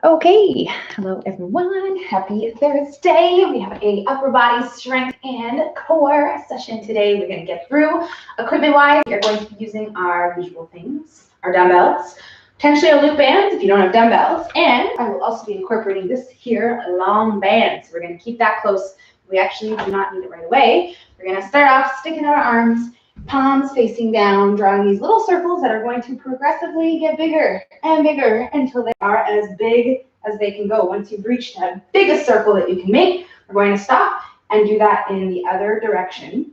Okay, hello everyone. Happy Thursday. We have a upper body strength and core session today. We're going to get through. Equipment-wise, we are going to be using our usual things, our dumbbells, potentially a loop band if you don't have dumbbells, and I will also be incorporating this here long band. So we're going to keep that close. We actually do not need it right away. We're going to start off sticking out our arms, palms facing down, drawing these little circles that are going to progressively get bigger and bigger until they are as big as they can go. Once you've reached that biggest circle that you can make, we're going to stop and do that in the other direction,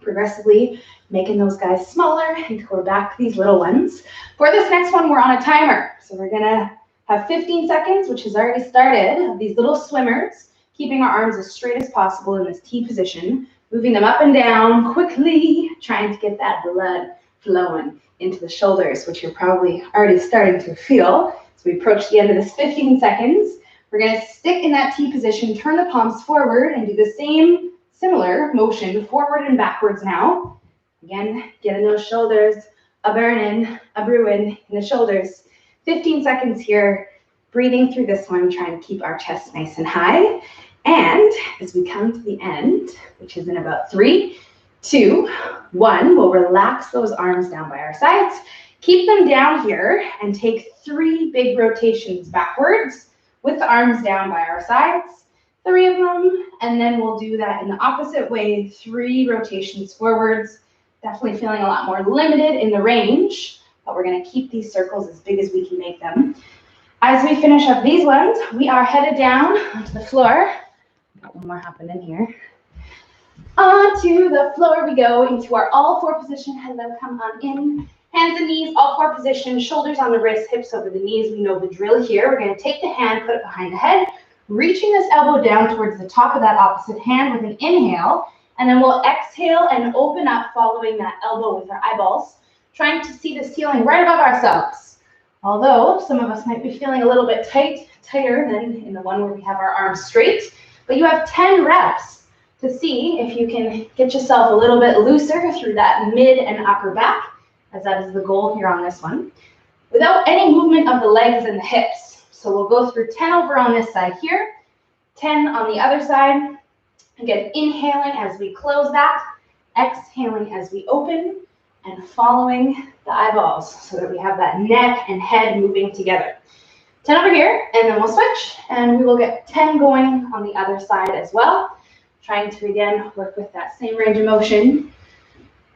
progressively making those guys smaller until we're back to these little ones. For this next one, we're on a timer. So we're gonna have 15 seconds, which has already started, of these little swimmers, keeping our arms as straight as possible in this T position, moving them up and down quickly, trying to get that blood flowing into the shoulders, which you're probably already starting to feel. So we approach the end of this 15 seconds. We're going to stick in that T position, turn the palms forward, and do the same similar motion forward and backwards now. Again, getting those shoulders a burning, a brewing in the shoulders. 15 seconds here, breathing through this one, trying to keep our chest nice and high. And as we come to the end, which is in about 3, 2, 1, we'll relax those arms down by our sides. Keep them down here and take 3 big rotations backwards with the arms down by our sides, 3 of them, and then we'll do that in the opposite way, 3 rotations forwards. Definitely feeling a lot more limited in the range, but we're going to keep these circles as big as we can make them. As we finish up these ones, we are headed down onto the floor. Got one more happening here. Onto the floor we go into our all 4 position. Hello, come on in. Hands and knees, all 4 positions, shoulders on the wrists, hips over the knees. We know the drill here. We're going to take the hand, put it behind the head, reaching this elbow down towards the top of that opposite hand with an inhale, and then we'll exhale and open up following that elbow with our eyeballs, trying to see the ceiling right above ourselves. Although some of us might be feeling a little bit tighter than in the one where we have our arms straight, but you have 10 reps to see if you can get yourself a little bit looser through that mid and upper back, as that is the goal here on this one, without any movement of the legs and the hips. So we'll go through 10 over on this side here, 10 on the other side. Again, inhaling as we close that, exhaling as we open, and following the eyeballs so that we have that neck and head moving together. 10 over here, and then we'll switch, and we will get 10 going on the other side as well. Trying to, again, work with that same range of motion,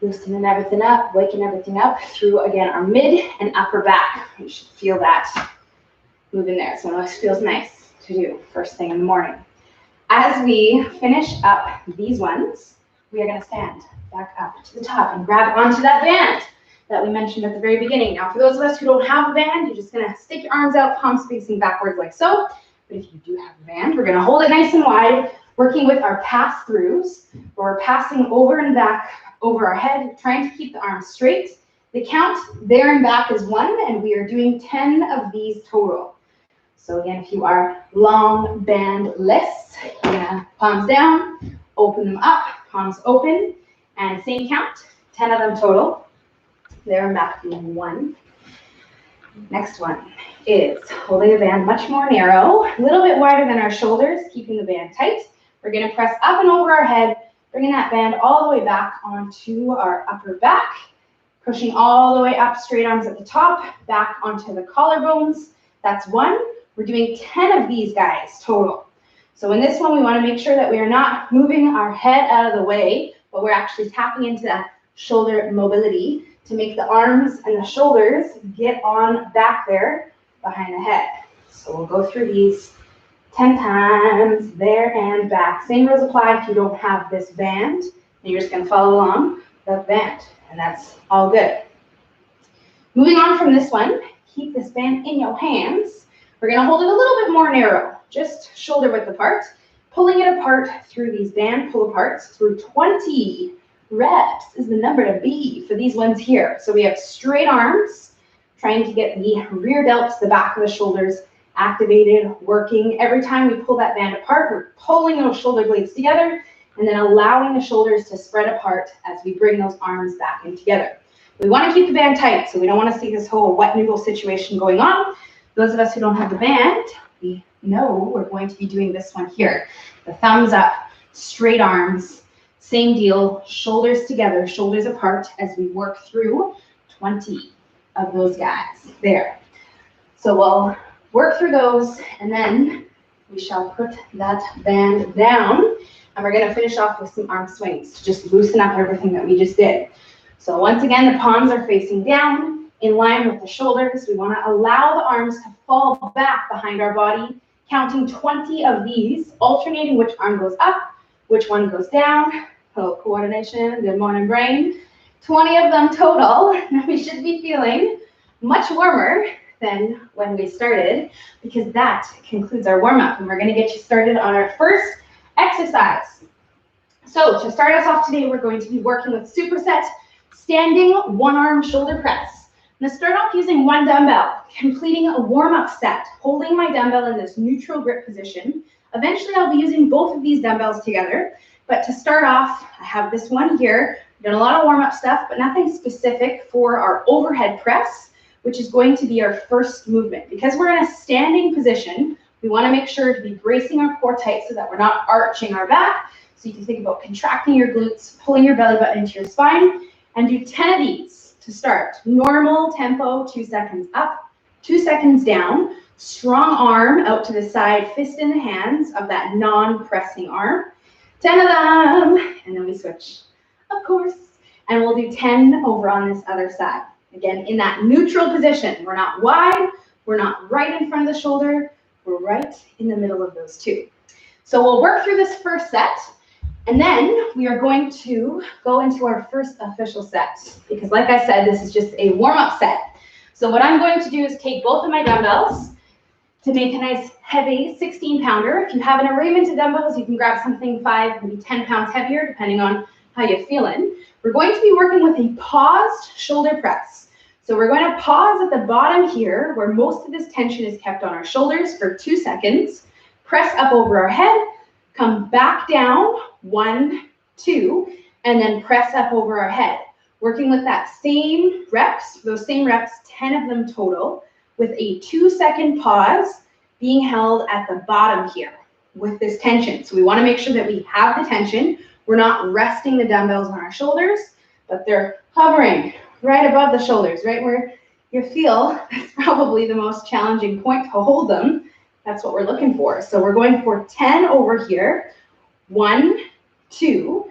loosening everything up, waking everything up through, again, our mid and upper back. You should feel that moving there. So it always feels nice to do first thing in the morning. As we finish up these ones, we are going to stand back up to the top and grab onto that band that we mentioned at the very beginning. Now, for those of us who don't have a band, you're just going to stick your arms out, palms facing backwards like so. But if you do have a band, we're going to hold it nice and wide, working with our pass-throughs, where we're passing over and back over our head, trying to keep the arms straight. The count there and back is 1, and we are doing 10 of these total. So again, if you are long band-less, yeah, palms down, open them up, palms open, and same count, 10 of them total. There and back being 1. Next one is holding the band much more narrow, a little bit wider than our shoulders, keeping the band tight. We're going to press up and over our head, bringing that band all the way back onto our upper back, pushing all the way up, straight arms at the top, back onto the collarbones. That's 1. We're doing 10 of these guys total. So in this one, we want to make sure that we are not moving our head out of the way, but we're actually tapping into that shoulder mobility to make the arms and the shoulders get on back there behind the head. So we'll go through these 10 times, there and back. Same rules apply if you don't have this band, and you're just going to follow along the band, and that's all good. Moving on from this one, keep this band in your hands. We're going to hold it a little bit more narrow, just shoulder width apart, pulling it apart through these band pull-aparts through 20 reps is the number to be for these ones here. So we have straight arms, trying to get the rear delts, the back of the shoulders activated, working. Every time we pull that band apart, we're pulling those shoulder blades together and then allowing the shoulders to spread apart as we bring those arms back in together. We want to keep the band tight, so we don't want to see this whole wet noodle situation going on. Those of us who don't have the band, we know we're going to be doing this one here. The thumbs up, straight arms, same deal, shoulders together, shoulders apart as we work through 20 of those guys. There. So we'll work through those, and then we shall put that band down, and we're going to finish off with some arm swings to just loosen up everything that we just did. So once again, the palms are facing down, in line with the shoulders. We want to allow the arms to fall back behind our body, counting 20 of these, alternating which arm goes up, which one goes down. A little coordination, good morning brain. 20 of them total. We should be feeling much warmer than when we started, because that concludes our warm-up, and we're going to get you started on our first exercise. So to start us off today, we're going to be working with superset standing one-arm shoulder press. I'm going to start off using one dumbbell, completing a warm-up set, holding my dumbbell in this neutral grip position. Eventually, I'll be using both of these dumbbells together, but to start off, I have this one here. We've done a lot of warm-up stuff, but nothing specific for our overhead press, which is going to be our first movement. Because we're in a standing position, we want to make sure to be bracing our core tight so that we're not arching our back. So you can think about contracting your glutes, pulling your belly button into your spine, and do 10 of these to start. Normal tempo, 2 seconds up, 2 seconds down, strong arm out to the side, fist in the hands of that non-pressing arm. 10 of them, and then we switch, of course, and we'll do 10 over on this other side. Again, in that neutral position. We're not wide, we're not right in front of the shoulder, we're right in the middle of those two. So we'll work through this first set, and then we are going to go into our first official set, because like I said, this is just a warm-up set. So what I'm going to do is take both of my dumbbells to make a nice heavy 16-pounder. If you have an arrangement of dumbbells, you can grab something 5, maybe 10 pounds heavier, depending on how you're feeling. We're going to be working with a paused shoulder press. So we're going to pause at the bottom here, where most of this tension is kept on our shoulders for 2 seconds, press up over our head, come back down, 1, 2, and then press up over our head. Working with that same reps, those same reps, 10 of them total, with a 2-second pause being held at the bottom here with this tension. So we want to make sure that we have the tension. We're not resting the dumbbells on our shoulders, but they're hovering right above the shoulders, right where you feel it's probably the most challenging point to hold them. That's what we're looking for. So we're going for 10 over here. 1, 2,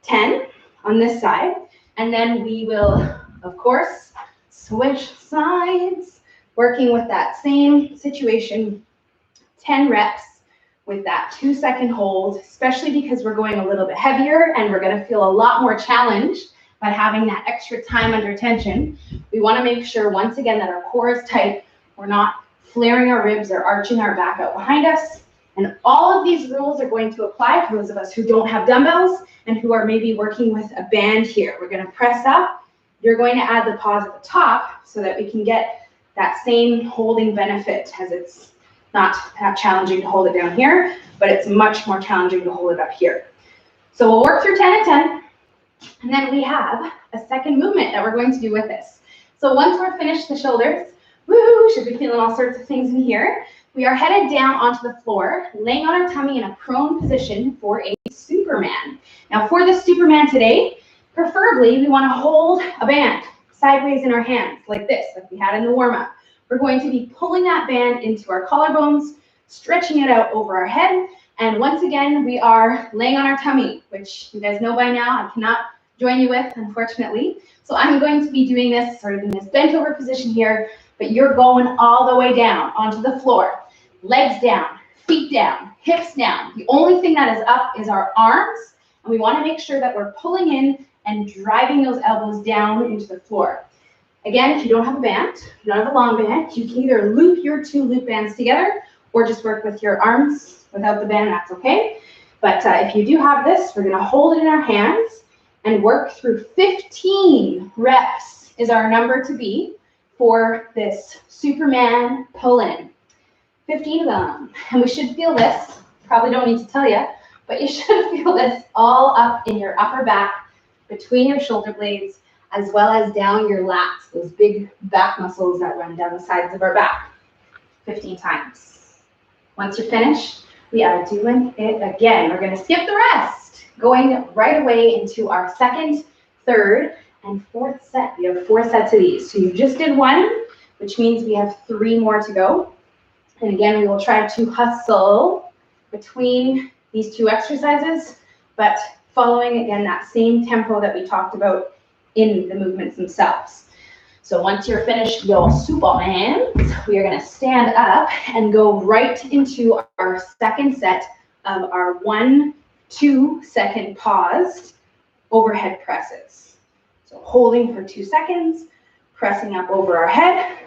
10 on this side. And then we will, of course, switch sides, working with that same situation, 10 reps with that 2-second hold, especially because we're going a little bit heavier and we're going to feel a lot more challenged by having that extra time under tension. We want to make sure, once again, that our core is tight. We're not flaring our ribs or arching our back out behind us. And all of these rules are going to apply for those of us who don't have dumbbells and who are maybe working with a band here. We're going to press up. You're going to add the pause at the top so that we can get that same holding benefit, as it's not that challenging to hold it down here, but it's much more challenging to hold it up here. So we'll work through 10 and 10, and then we have a second movement that we're going to do with this. So once we're finished the shoulders, woo, should be feeling all sorts of things in here. We are headed down onto the floor, laying on our tummy in a prone position for a Superman. Now for this Superman today, preferably we want to hold a band sideways in our hands like this, like we had in the warm-up. We're going to be pulling that band into our collarbones, stretching it out over our head, and once again we are laying on our tummy, which you guys know by now I cannot join you with, unfortunately. So I'm going to be doing this sort of in this bent over position here, but you're going all the way down onto the floor. Legs down, feet down, hips down. The only thing that is up is our arms, and we want to make sure that we're pulling in and driving those elbows down into the floor. Again, if you don't have a band, you don't have a long band, you can either loop your 2 loop bands together or just work with your arms without the band, that's okay. But if you do have this, we're going to hold it in our hands and work through 15 reps is our number to be for this Superman pull-in. 15 of them. And we should feel this, probably don't need to tell you, but you should feel this all up in your upper back, between your shoulder blades, as well as down your lats, those big back muscles that run down the sides of our back. 15 times. Once you're finished, we are doing it again. We're going to skip the rest, going right away into our second, third, and fourth set. We have 4 sets of these. So you just did 1, which means we have 3 more to go. And again, we will try to hustle between these 2 exercises, but following, again, that same tempo that we talked about in the movements themselves. So once you're finished your Supermans, we are going to stand up and go right into our second set of our 1-2 second paused overhead presses. So holding for 2 seconds, pressing up over our head.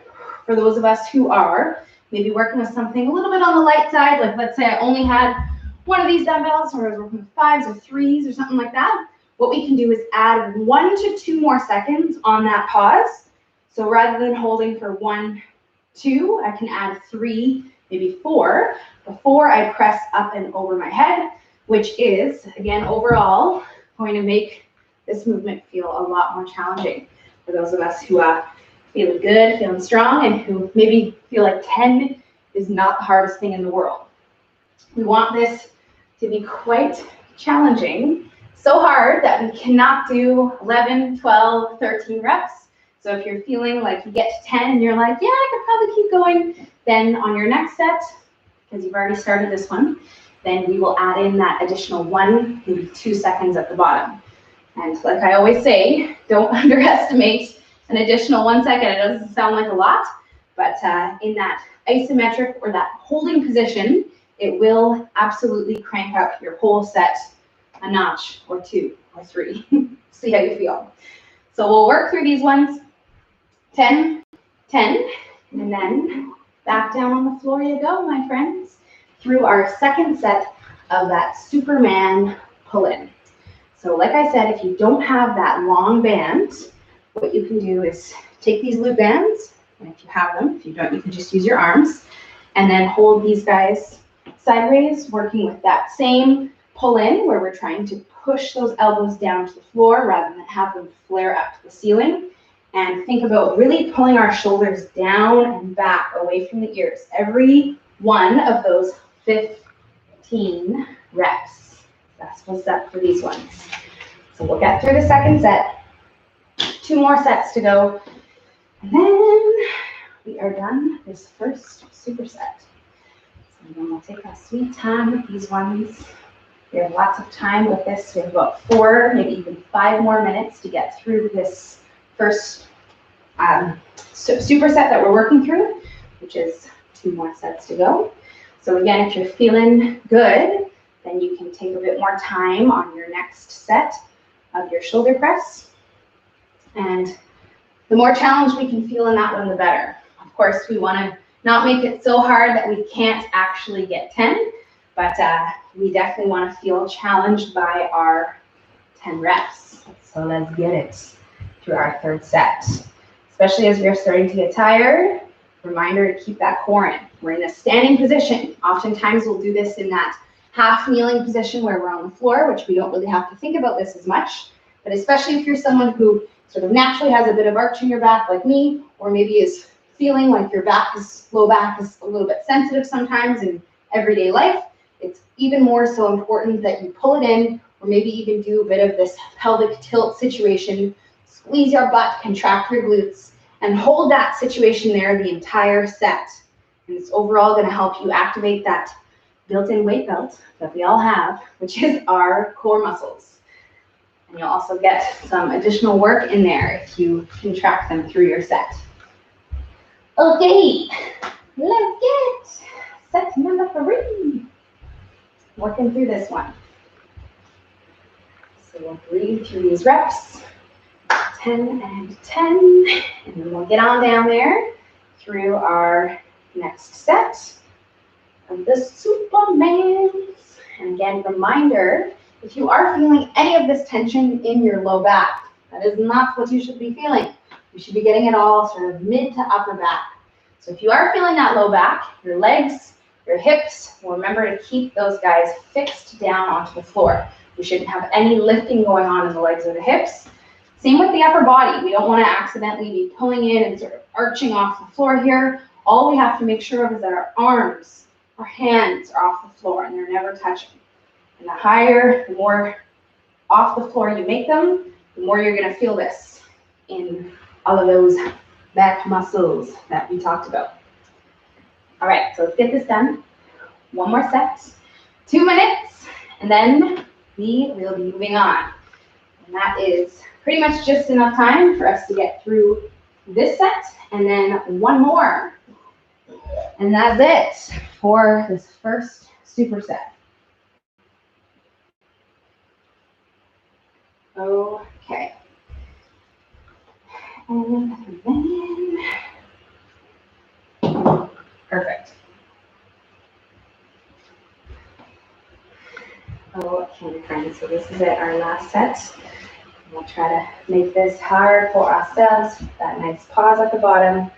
For those of us who are maybe working with something a little bit on the light side, like let's say I only had one of these dumbbells, or I was working with 5s or 3s or something like that, what we can do is add 1 to 2 more seconds on that pause. So rather than holding for 1, 2, I can add 3, maybe 4, before I press up and over my head, which is, again, overall, going to make this movement feel a lot more challenging for those of us who are feeling good, feeling strong, and who maybe feel like 10 is not the hardest thing in the world. We want this to be quite challenging, so hard that we cannot do 11, 12, 13 reps. So if you're feeling like you get to 10 and you're like, yeah, I could probably keep going, then on your next set, because you've already started this one, then we will add in that additional 1, maybe 2 seconds at the bottom. And like I always say, don't underestimate an additional 1 second. It doesn't sound like a lot, but in that isometric or that holding position, it will absolutely crank up your whole set a notch or 2 or 3. See how you feel. So we'll work through these ones. 10, 10, and then back down on the floor you go, my friends, through our second set of that Superman pull-in. So like I said, if you don't have that long band, what you can do is take these loop bands, and if you have them, if you don't, you can just use your arms, and then hold these guys sideways, working with that same pull-in where we're trying to push those elbows down to the floor rather than have them flare up to the ceiling. And think about really pulling our shoulders down and back away from the ears. Every one of those 15 reps. That's what's up for these ones. So we'll get through the second set. 2 more sets to go. And then we are done this first superset. So then we'll take our sweet time with these ones. We have lots of time with this. We have about 4, maybe even 5 more minutes to get through this first superset that we're working through, which is 2 more sets to go. So again, if you're feeling good, then you can take a bit more time on your next set of your shoulder press. And the more challenge we can feel in that one, the better. Of course, we want to not make it so hard that we can't actually get 10, but we definitely want to feel challenged by our 10 reps. So let's get it through our third set. Especially as we're starting to get tired, reminder to keep that core in. We're in a standing position. Oftentimes we'll do this in that half kneeling position where we're on the floor, which we don't really have to think about this as much. But especially if you're someone who sort of naturally has a bit of arch in your back like me, or maybe is feeling like your low back is a little bit sensitive sometimes in everyday life, it's even more so important that you pull it in, or maybe even do a bit of this pelvic tilt situation. Squeeze your butt, contract your glutes, and hold that situation there the entire set. And it's overall going to help you activate that built-in weight belt that we all have, which is our core muscles. And you'll also get some additional work in there if you contract them through your set. Okay, let's get set number 3. Working through this one. So we'll breathe through these reps. 10 and 10, and then we'll get on down there through our next set of the Supermans. And again, reminder, if you are feeling any of this tension in your low back, that is not what you should be feeling. You should be getting it all sort of mid to upper back. So if you are feeling that low back, your legs, your hips, well, remember to keep those guys fixed down onto the floor. We shouldn't have any lifting going on in the legs or the hips. Same with the upper body. We don't want to accidentally be pulling in and sort of arching off the floor here. All we have to make sure of is that our arms, our hands are off the floor and they're never touching. And the higher, the more off the floor you make them, the more you're going to feel this in all of those back muscles that we talked about. All right, so let's get this done. One more set, 2 minutes, and then we will be moving on. And that is pretty much just enough time for us to get through this set, and then one more. And that's it for this first superset. Okay. And then, perfect. Okay, friends, so this is it, our last set. We'll try to make this hard for ourselves. That nice pause at the bottom.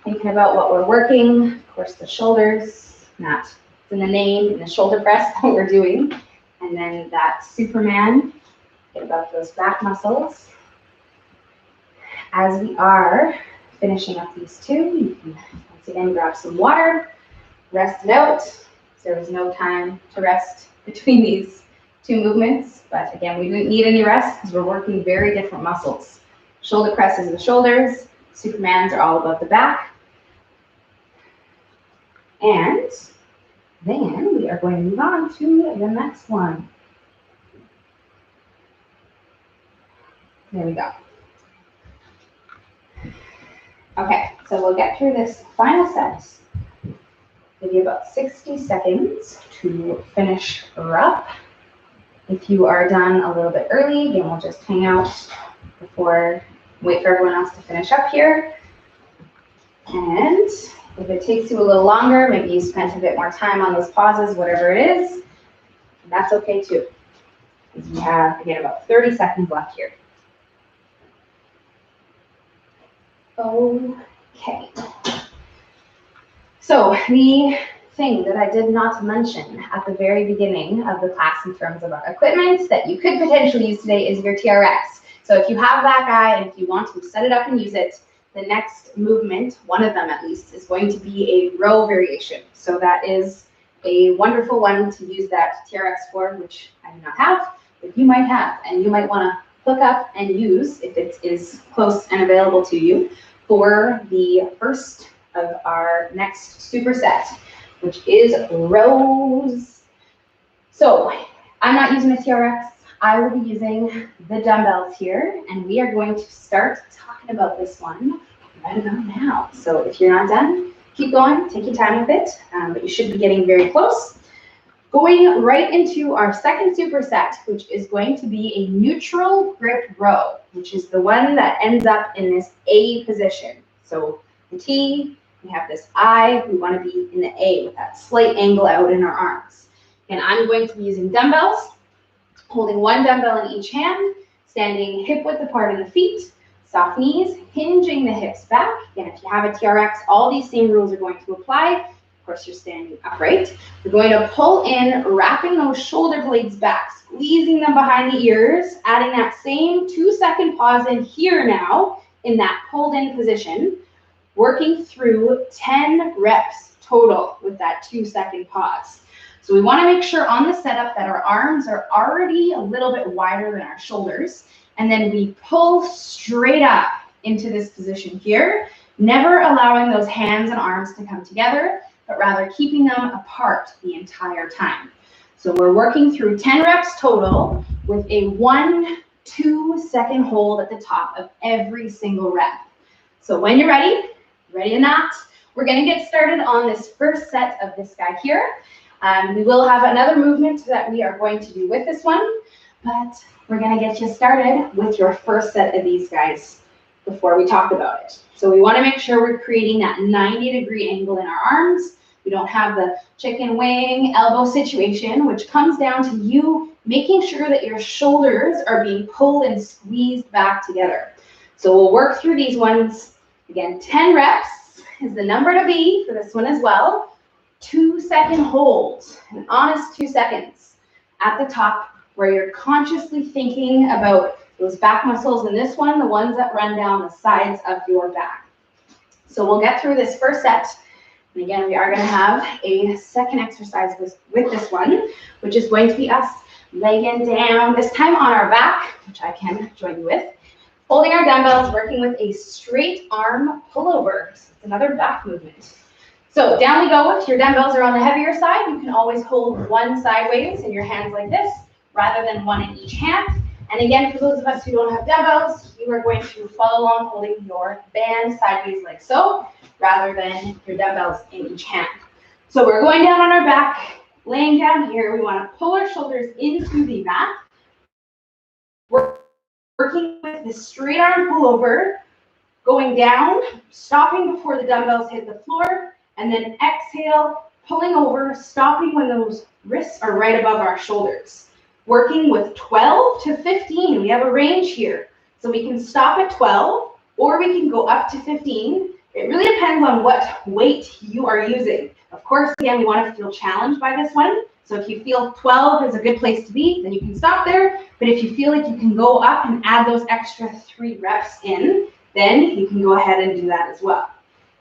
Thinking about what we're working. Of course, the shoulders, not in the name, in the shoulder press that we're doing. And then that Superman, get about those back muscles. As we are finishing up these two, you can once again grab some water, rest it out. There was no time to rest between these two movements, but again, we didn't need any rest because we're working very different muscles. Shoulder press is the shoulders, Supermans are all about the back. And then we are going to move on to the next one. There we go. Okay, so we'll get through this final set. Give you about 60 seconds to finish her up. If you are done a little bit early, again, we'll just hang out before, wait for everyone else to finish up here. And if it takes you a little longer, maybe you spent a bit more time on those pauses, whatever it is, that's okay too. Because we have, again, about 30 seconds left here. Okay. So the thing that I did not mention at the very beginning of the class in terms of our equipment that you could potentially use today is your TRX. So if you have that guy and if you want to set it up and use it, the next movement, one of them at least, is going to be a row variation. So that is a wonderful one to use that TRX for, which I do not have, but you might have, and you might want to hook up and use if it is close and available to you for the first of our next superset, which is rows. So I'm not using a TRX. I will be using the dumbbells here, and we are going to start talking about this one right about now. So if you're not done, keep going, take your time with it, but you should be getting very close. Going right into our second superset, which is going to be a neutral grip row, which is the one that ends up in this A position. So the T, we have this I, we want to be in the A with that slight angle out in our arms. And I'm going to be using dumbbells, holding one dumbbell in each hand, standing hip width apart in the feet, soft knees, hinging the hips back. Again, if you have a TRX, all these same rules are going to apply. Of course, you're standing upright. You're going to pull in, wrapping those shoulder blades back, squeezing them behind the ears, adding that same 2-second pause in here now in that pulled in position, working through 10 reps total with that 2-second pause. So we want to make sure on the setup that our arms are already a little bit wider than our shoulders, and then we pull straight up into this position here, never allowing those hands and arms to come together, but rather keeping them apart the entire time. So we're working through 10 reps total with a 1-2 second hold at the top of every single rep. So when you're ready or not, we're going to get started on this first set of this guy here. We will have another movement that we are going to do with this one, but we're going to get you started with your first set of these guys before we talk about it. So we want to make sure we're creating that 90-degree angle in our arms. We don't have the chicken wing elbow situation, which comes down to you making sure that your shoulders are being pulled and squeezed back together. So we'll work through these ones. Again, 10 reps is the number to be for this one as well. 2-second hold, an honest 2 seconds at the top where you're consciously thinking about those back muscles in this one, the ones that run down the sides of your back. So we'll get through this first set. And again, we are going to have a second exercise with this one, which is going to be us laying down, this time on our back, which I can join you with. Holding our dumbbells, working with a straight arm pullover. So it's another back movement. So down we go. If your dumbbells are on the heavier side, you can always hold one sideways in your hands like this, rather than one in each hand. And again, for those of us who don't have dumbbells, you are going to follow along holding your band sideways like so, rather than your dumbbells in each hand. So we're going down on our back, laying down here. We want to pull our shoulders into the mat. We're working with the straight arm pullover, going down, stopping before the dumbbells hit the floor, and then exhale, pulling over, stopping when those wrists are right above our shoulders. Working with 12 to 15. We have a range here. So we can stop at 12, or we can go up to 15. It really depends on what weight you are using. Of course, again, we want to feel challenged by this one. So if you feel 12 is a good place to be, then you can stop there. But if you feel like you can go up and add those extra 3 reps in, then you can go ahead and do that as well.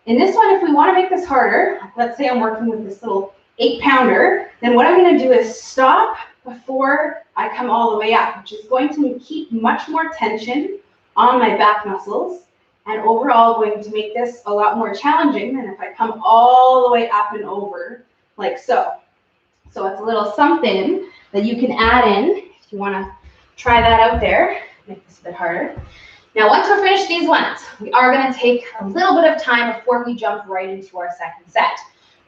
In this one, if we want to make this harder, let's say I'm working with this little 8-pounder, then what I'm going to do is stop before I come all the way up, which is going to keep much more tension on my back muscles, and overall going to make this a lot more challenging than if I come all the way up and over like so. So it's a little something that you can add in if you want to try that out there, make this a bit harder. Now, once we're finished these ones, we are going to take a little bit of time before we jump right into our second set.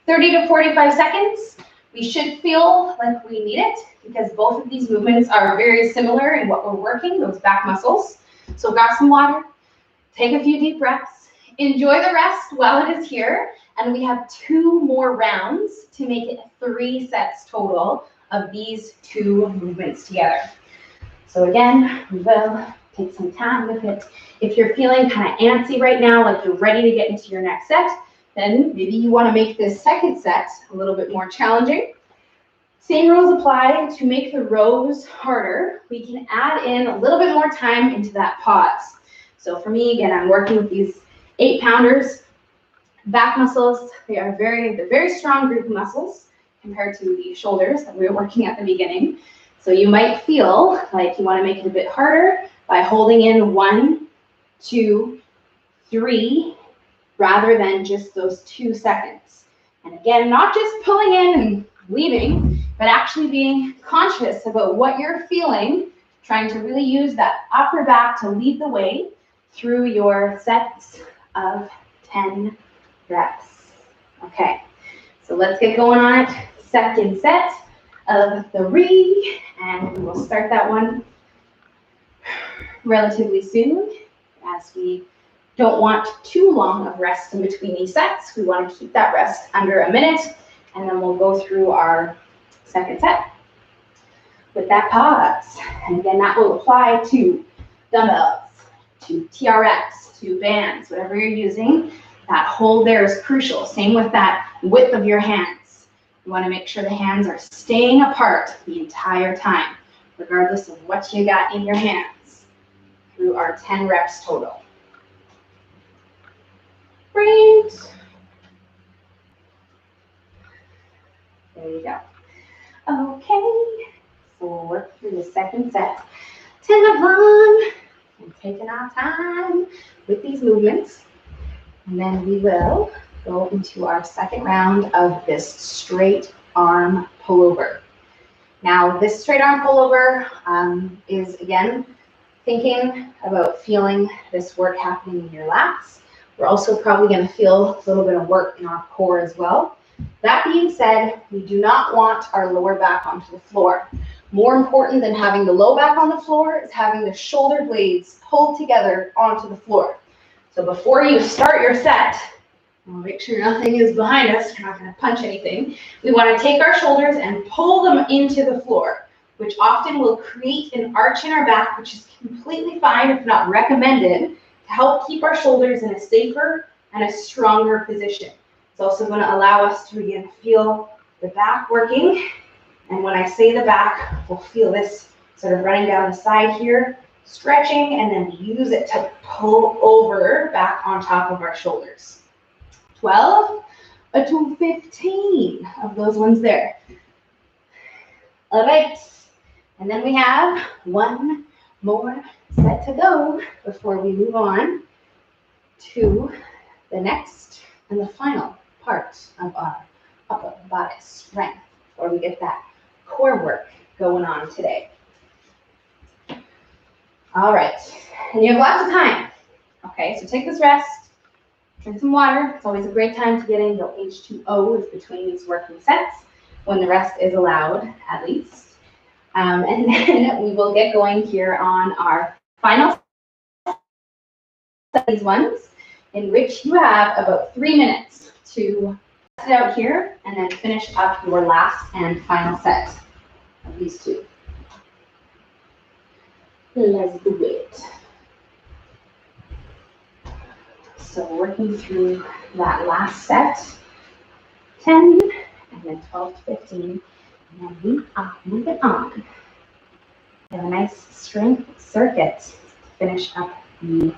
30 to 45 seconds. We should feel like we need it because both of these movements are very similar in what we're working, those back muscles. So grab some water, take a few deep breaths, enjoy the rest while it is here, and we have 2 more rounds to make it 3 sets total of these 2 movements together. So again, we will take some time with it. If you're feeling kind of antsy right now, like you're ready to get into your next set, then maybe you want to make this second set a little bit more challenging. Same rules apply. To make the rows harder, we can add in a little bit more time into that pause. So for me, again, I'm working with these 8-pounders. Back muscles, they're very strong group of muscles compared to the shoulders that we were working at the beginning. So you might feel like you want to make it a bit harder by holding in 1, 2, 3, rather than just those 2 seconds. And again, not just pulling in and leaving, but actually being conscious about what you're feeling, trying to really use that upper back to lead the way through your sets of 10 reps. Okay, so let's get going on it. Second set of 3, and we will start that one relatively soon, as we don't want too long of rest in between these sets. We want to keep that rest under a minute, and then we'll go through our second set with that pause. And again, that will apply to dumbbells, to TRX, to bands, whatever you're using. That hold there is crucial. Same with that width of your hands. You want to make sure the hands are staying apart the entire time, regardless of what you got in your hands, through our 10 reps total. Great. There you go. Okay, so we'll work through the second set. 10 of them, and taking our time with these movements. And then we will go into our second round of this straight arm pullover. Now, this straight arm pullover is, again, thinking about feeling this work happening in your lats. We're also probably going to feel a little bit of work in our core as well. That being said, we do not want our lower back onto the floor. More important than having the low back on the floor is having the shoulder blades pulled together onto the floor. So before you start your set, we'll make sure nothing is behind us. We're not going to punch anything. We want to take our shoulders and pull them into the floor, which often will create an arch in our back, which is completely fine, if not recommended, to help keep our shoulders in a safer and a stronger position. It's also going to allow us to, again, feel the back working. And when I say the back, we'll feel this sort of running down the side here, stretching, and then use it to pull over back on top of our shoulders. 12 to 15 of those ones there. All right, and then we have one more set to go before we move on to the next and the final part of our upper body strength before we get that core work going on today. All right, and you have lots of time. Okay, so take this rest, drink some water. It's always a great time to get in. Your H2O is between these working sets when the rest is allowed, at least. And then we will get going here on our final these ones, in which you have about 3 minutes to test it out here and then finish up your last and final set of these two. Let's do it. So working through that last set, 10 and then 12 to 15, and then we are moving on. We have a nice strength circuit to finish up the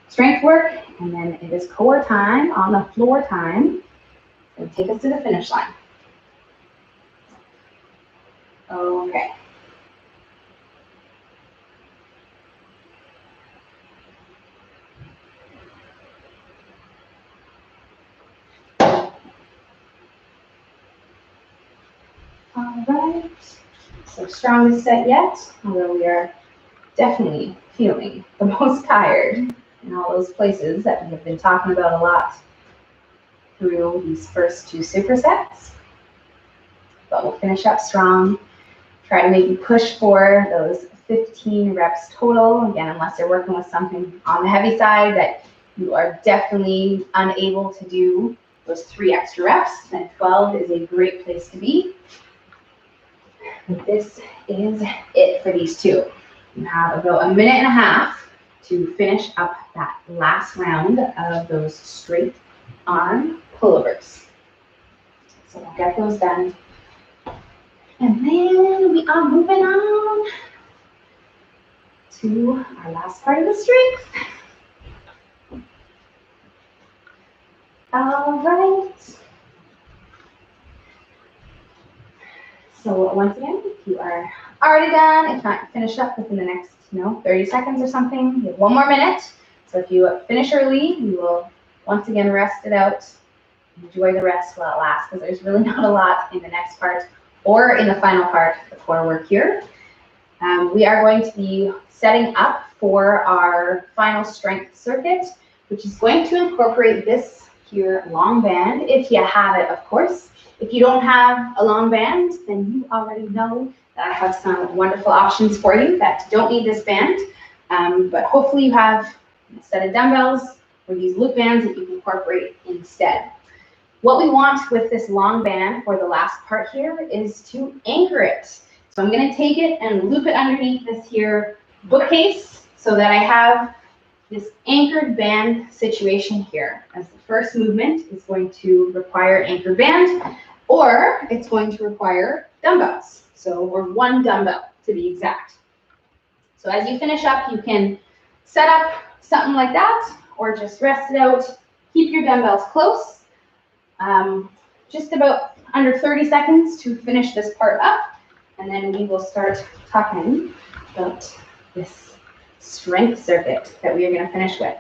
strength work, and then it is core time, on the floor time. So take us to the finish line. Okay. All right. So strongest set yet, although we are definitely feeling the most tired in all those places that we have been talking about a lot through these first two supersets. But we'll finish up strong. Try to maybe push for those 15 reps total. Again, unless you're working with something on the heavy side that you are definitely unable to do those 3 extra reps, then 12 is a great place to be. But this is it for these two. You have about 1.5 minutes to finish up that last round of those straight arm pullovers. So we'll get those done. And then we are moving on to our last part of the strength. All right. So once again, if you are already done, if not, finish up within the next 30 seconds or something. You have 1 more minute. So if you finish early, you will once again rest it out. Enjoy the rest while it lasts, because there's really not a lot in the next part or in the final part of the core work here. We are going to be setting up for our final strength circuit, which is going to incorporate this here long band, if you have it, of course. If you don't have a long band, then you already know that I have some wonderful options for you that don't need this band. But hopefully you have a set of dumbbells or these loop bands that you can incorporate instead. What we want with this long band for the last part here is to anchor it. So I'm going to take it and loop it underneath this here bookcase so that I have this anchored band situation here, as the first movement is going to require anchored band, or it's going to require dumbbells. So, or 1 dumbbell to be exact. So as you finish up, you can set up something like that, or just rest it out. Keep your dumbbells close. Just about under 30 seconds to finish this part up, and then we will start talking about this strength circuit that we are going to finish with,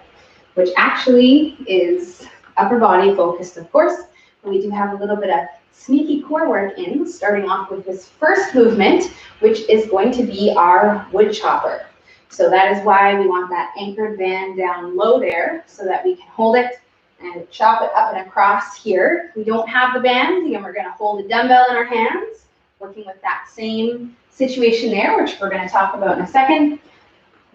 which actually is upper body focused, of course. But we do have a little bit of sneaky core work in, starting off with this first movement, which is going to be our wood chopper. So that is why we want that anchored band down low there, so that we can hold it and chop it up and across here. We don't have the band, again, we're going to hold a dumbbell in our hands, working with that same situation there, which we're going to talk about in a second.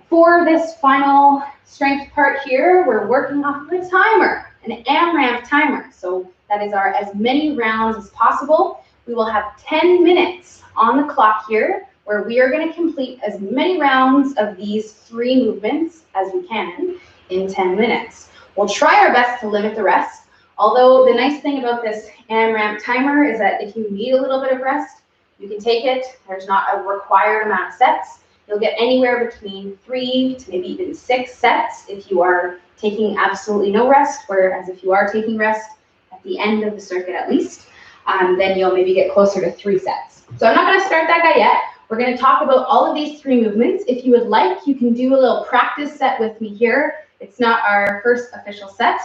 For this final strength part here, we're working off of a timer, an AMRAMP timer. So that is our as many rounds as possible. We will have 10 minutes on the clock here, where we are going to complete as many rounds of these 3 movements as we can in 10 minutes. We'll try our best to limit the rest, although the nice thing about this AMRAMP timer is that if you need a little bit of rest, you can take it. There's not a required amount of sets. You'll get anywhere between 3 to maybe even 6 sets if you are taking absolutely no rest, whereas if you are taking rest at the end of the circuit at least, then you'll maybe get closer to 3 sets. So I'm not going to start that guy yet. We're going to talk about all of these 3 movements. If you would like, you can do a little practice set with me here. It's not our first official set.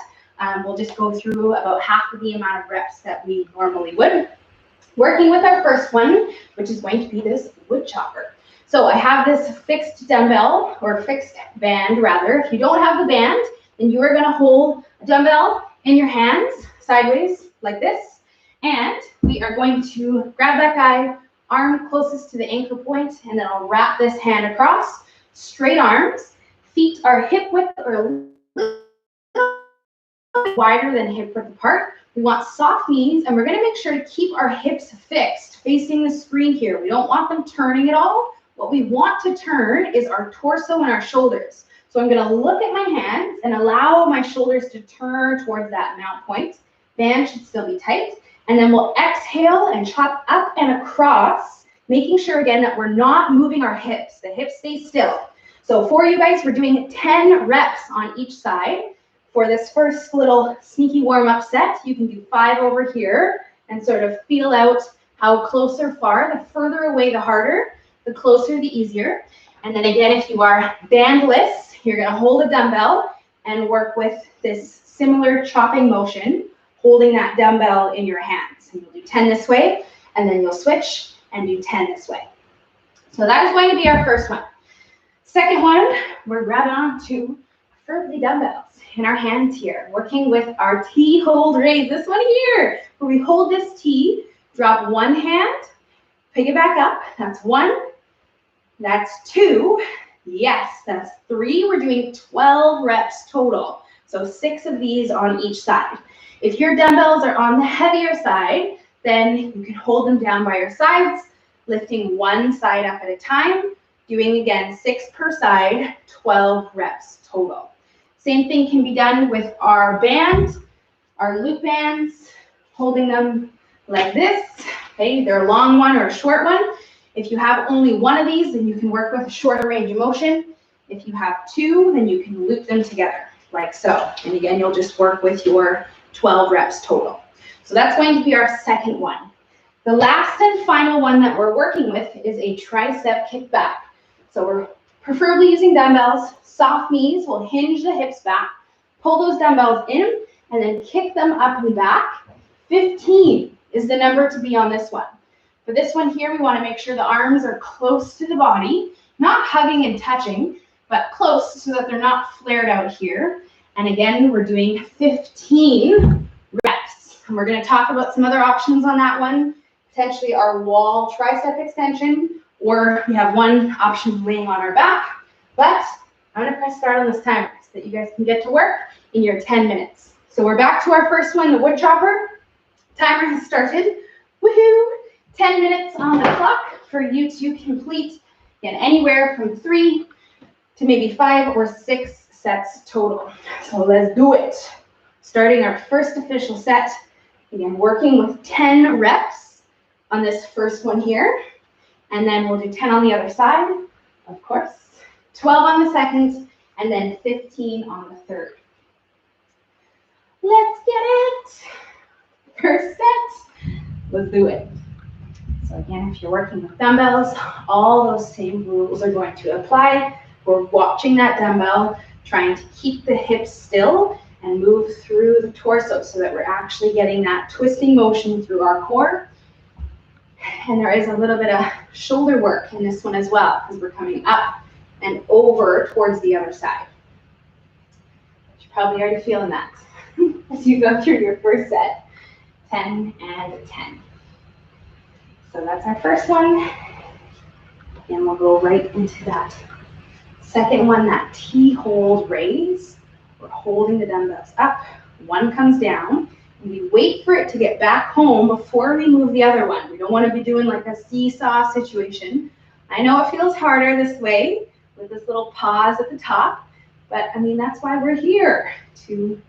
We'll just go through about half of the amount of reps that we normally would. Working with our first one, which is going to be this wood chopper. So I have this fixed dumbbell, or fixed band rather. If you don't have the band, then you are going to hold a dumbbell in your hands sideways like this. And we are going to grab that guy, arm closest to the anchor point, and then I'll wrap this hand across. Straight arms. Feet are hip width or wider than hip width apart. We want soft knees, and we're going to make sure to keep our hips fixed, facing the screen here. We don't want them turning at all. What we want to turn is our torso and our shoulders. So I'm going to look at my hands and allow my shoulders to turn towards that mount point. Band should still be tight. And then we'll exhale and chop up and across, making sure again that we're not moving our hips. The hips stay still. So for you guys, we're doing 10 reps on each side. For this first little sneaky warm-up set, you can do 5 over here and sort of feel out how close or far. The further away, the harder. The closer, the easier. And then again, if you are bandless, you're going to hold a dumbbell and work with this similar chopping motion, holding that dumbbell in your hands. And you'll do 10 this way, and then you'll switch and do 10 this way. So that is going to be our first one. Second one, we're grabbing on to preferably dumbbells in our hands here, working with our T hold raise. This one here, where we hold this T, drop one hand, pick it back up. That's 1. That's 2. Yes, that's 3. We're doing 12 reps total. So 6 of these on each side. If your dumbbells are on the heavier side, then you can hold them down by your sides, lifting one side up at a time, doing again 6 per side, 12 reps total. Same thing can be done with our band, our loop bands, holding them like this. Okay, they're a long one or a short one. If you have only one of these, then you can work with a shorter range of motion. If you have 2, then you can loop them together like so. And again, you'll just work with your 12 reps total. So that's going to be our second one. The last and final one that we're working with is a tricep kickback. So we're preferably using dumbbells. Soft knees will hinge the hips back. Pull those dumbbells in and then kick them up and back. 15 is the number to be on this one. For this one here, we want to make sure the arms are close to the body, not hugging and touching, but close so that they're not flared out here. And again, we're doing 15 reps. And we're going to talk about some other options on that one, potentially our wall tricep extension, or we have one option laying on our back. But I'm going to press start on this timer so that you guys can get to work in your 10 minutes. So we're back to our first one, the wood chopper. Timer has started. Woohoo! 10 minutes on the clock for you to complete, again, anywhere from 3 to maybe 5 or 6 sets total. So let's do it. Starting our first official set, again, working with 10 reps on this first one here. And then we'll do 10 on the other side, of course, 12 on the second, and then 15 on the third. Let's get it. First set. Let's do it. So again, if you're working with dumbbells, all those same rules are going to apply. We're watching that dumbbell, trying to keep the hips still and move through the torso so that we're actually getting that twisting motion through our core. And there is a little bit of shoulder work in this one as well, because we're coming up and over towards the other side. You're probably already feeling that as you go through your first set. 10 and 10. So that's our first one. And we'll go right into that second one, that T-hold raise. We're holding the dumbbells up. One comes down. And we wait for it to get back home before we move the other one. We don't want to be doing like a seesaw situation. I know it feels harder this way with this little pause at the top, but I mean, that's why we're here, to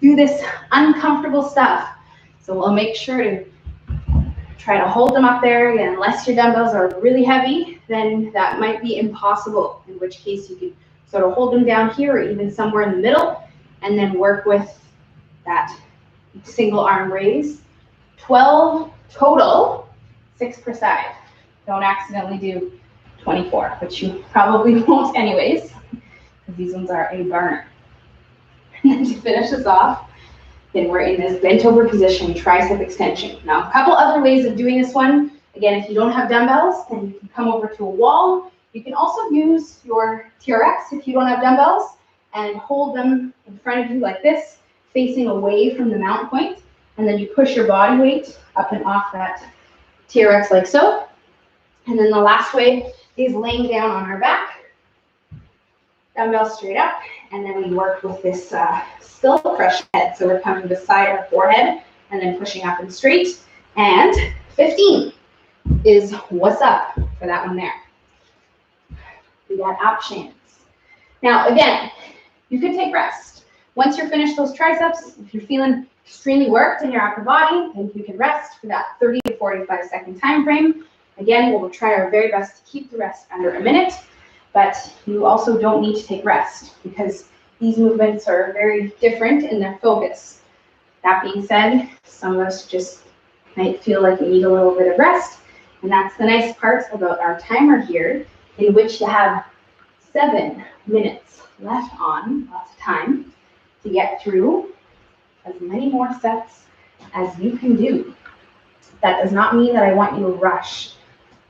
do this uncomfortable stuff. So we'll make sure to try to hold them up there. Again, unless your dumbbells are really heavy, then that might be impossible, in which case you can sort of hold them down here or even somewhere in the middle and then work with that single arm raise. 12 total, 6 per side. Don't accidentally do 24, which you probably won't anyways, because these ones are a burner. And then to finish this off, then we're in this bent over position, tricep extension. Now, a couple other ways of doing this one. Again, if you don't have dumbbells, then you can come over to a wall. You can also use your TRX if you don't have dumbbells and hold them in front of you like this, facing away from the mount point. And then you push your body weight up and off that TRX like so. And then the last way is laying down on our back, dumbbell straight up, and then we work with this skull crush head. So we're coming beside our forehead and then pushing up and straight. And 15 is what's up for that one there. We got options. Now again, you can take rest. Once you're finished those triceps, if you're feeling extremely worked in your upper body, then you can rest for that 30 to 45 second time frame. Again, we'll try our very best to keep the rest under a minute, but you also don't need to take rest because these movements are very different in their focus. That being said, some of us just might feel like we need a little bit of rest, and that's the nice part about our timer here, in which you have 7 minutes left on, lots of time, to get through as many more sets as you can do. That does not mean that I want you to rush.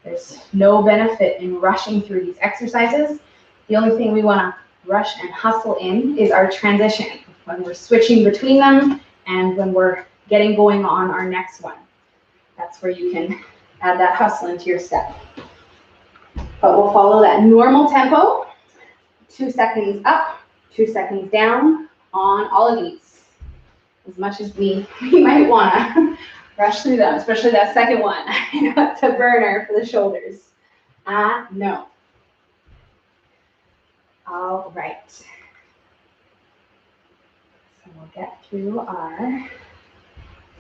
There's no benefit in rushing through these exercises. The only thing we want to rush and hustle in is our transition, when we're switching between them and when we're getting going on our next one. That's where you can add that hustle into your step. But we'll follow that normal tempo, 2 seconds up, 2 seconds down on all of these. As much as we might want to rush through them, especially that second one. I know it's a burner for the shoulders. No. All right. So we'll get through our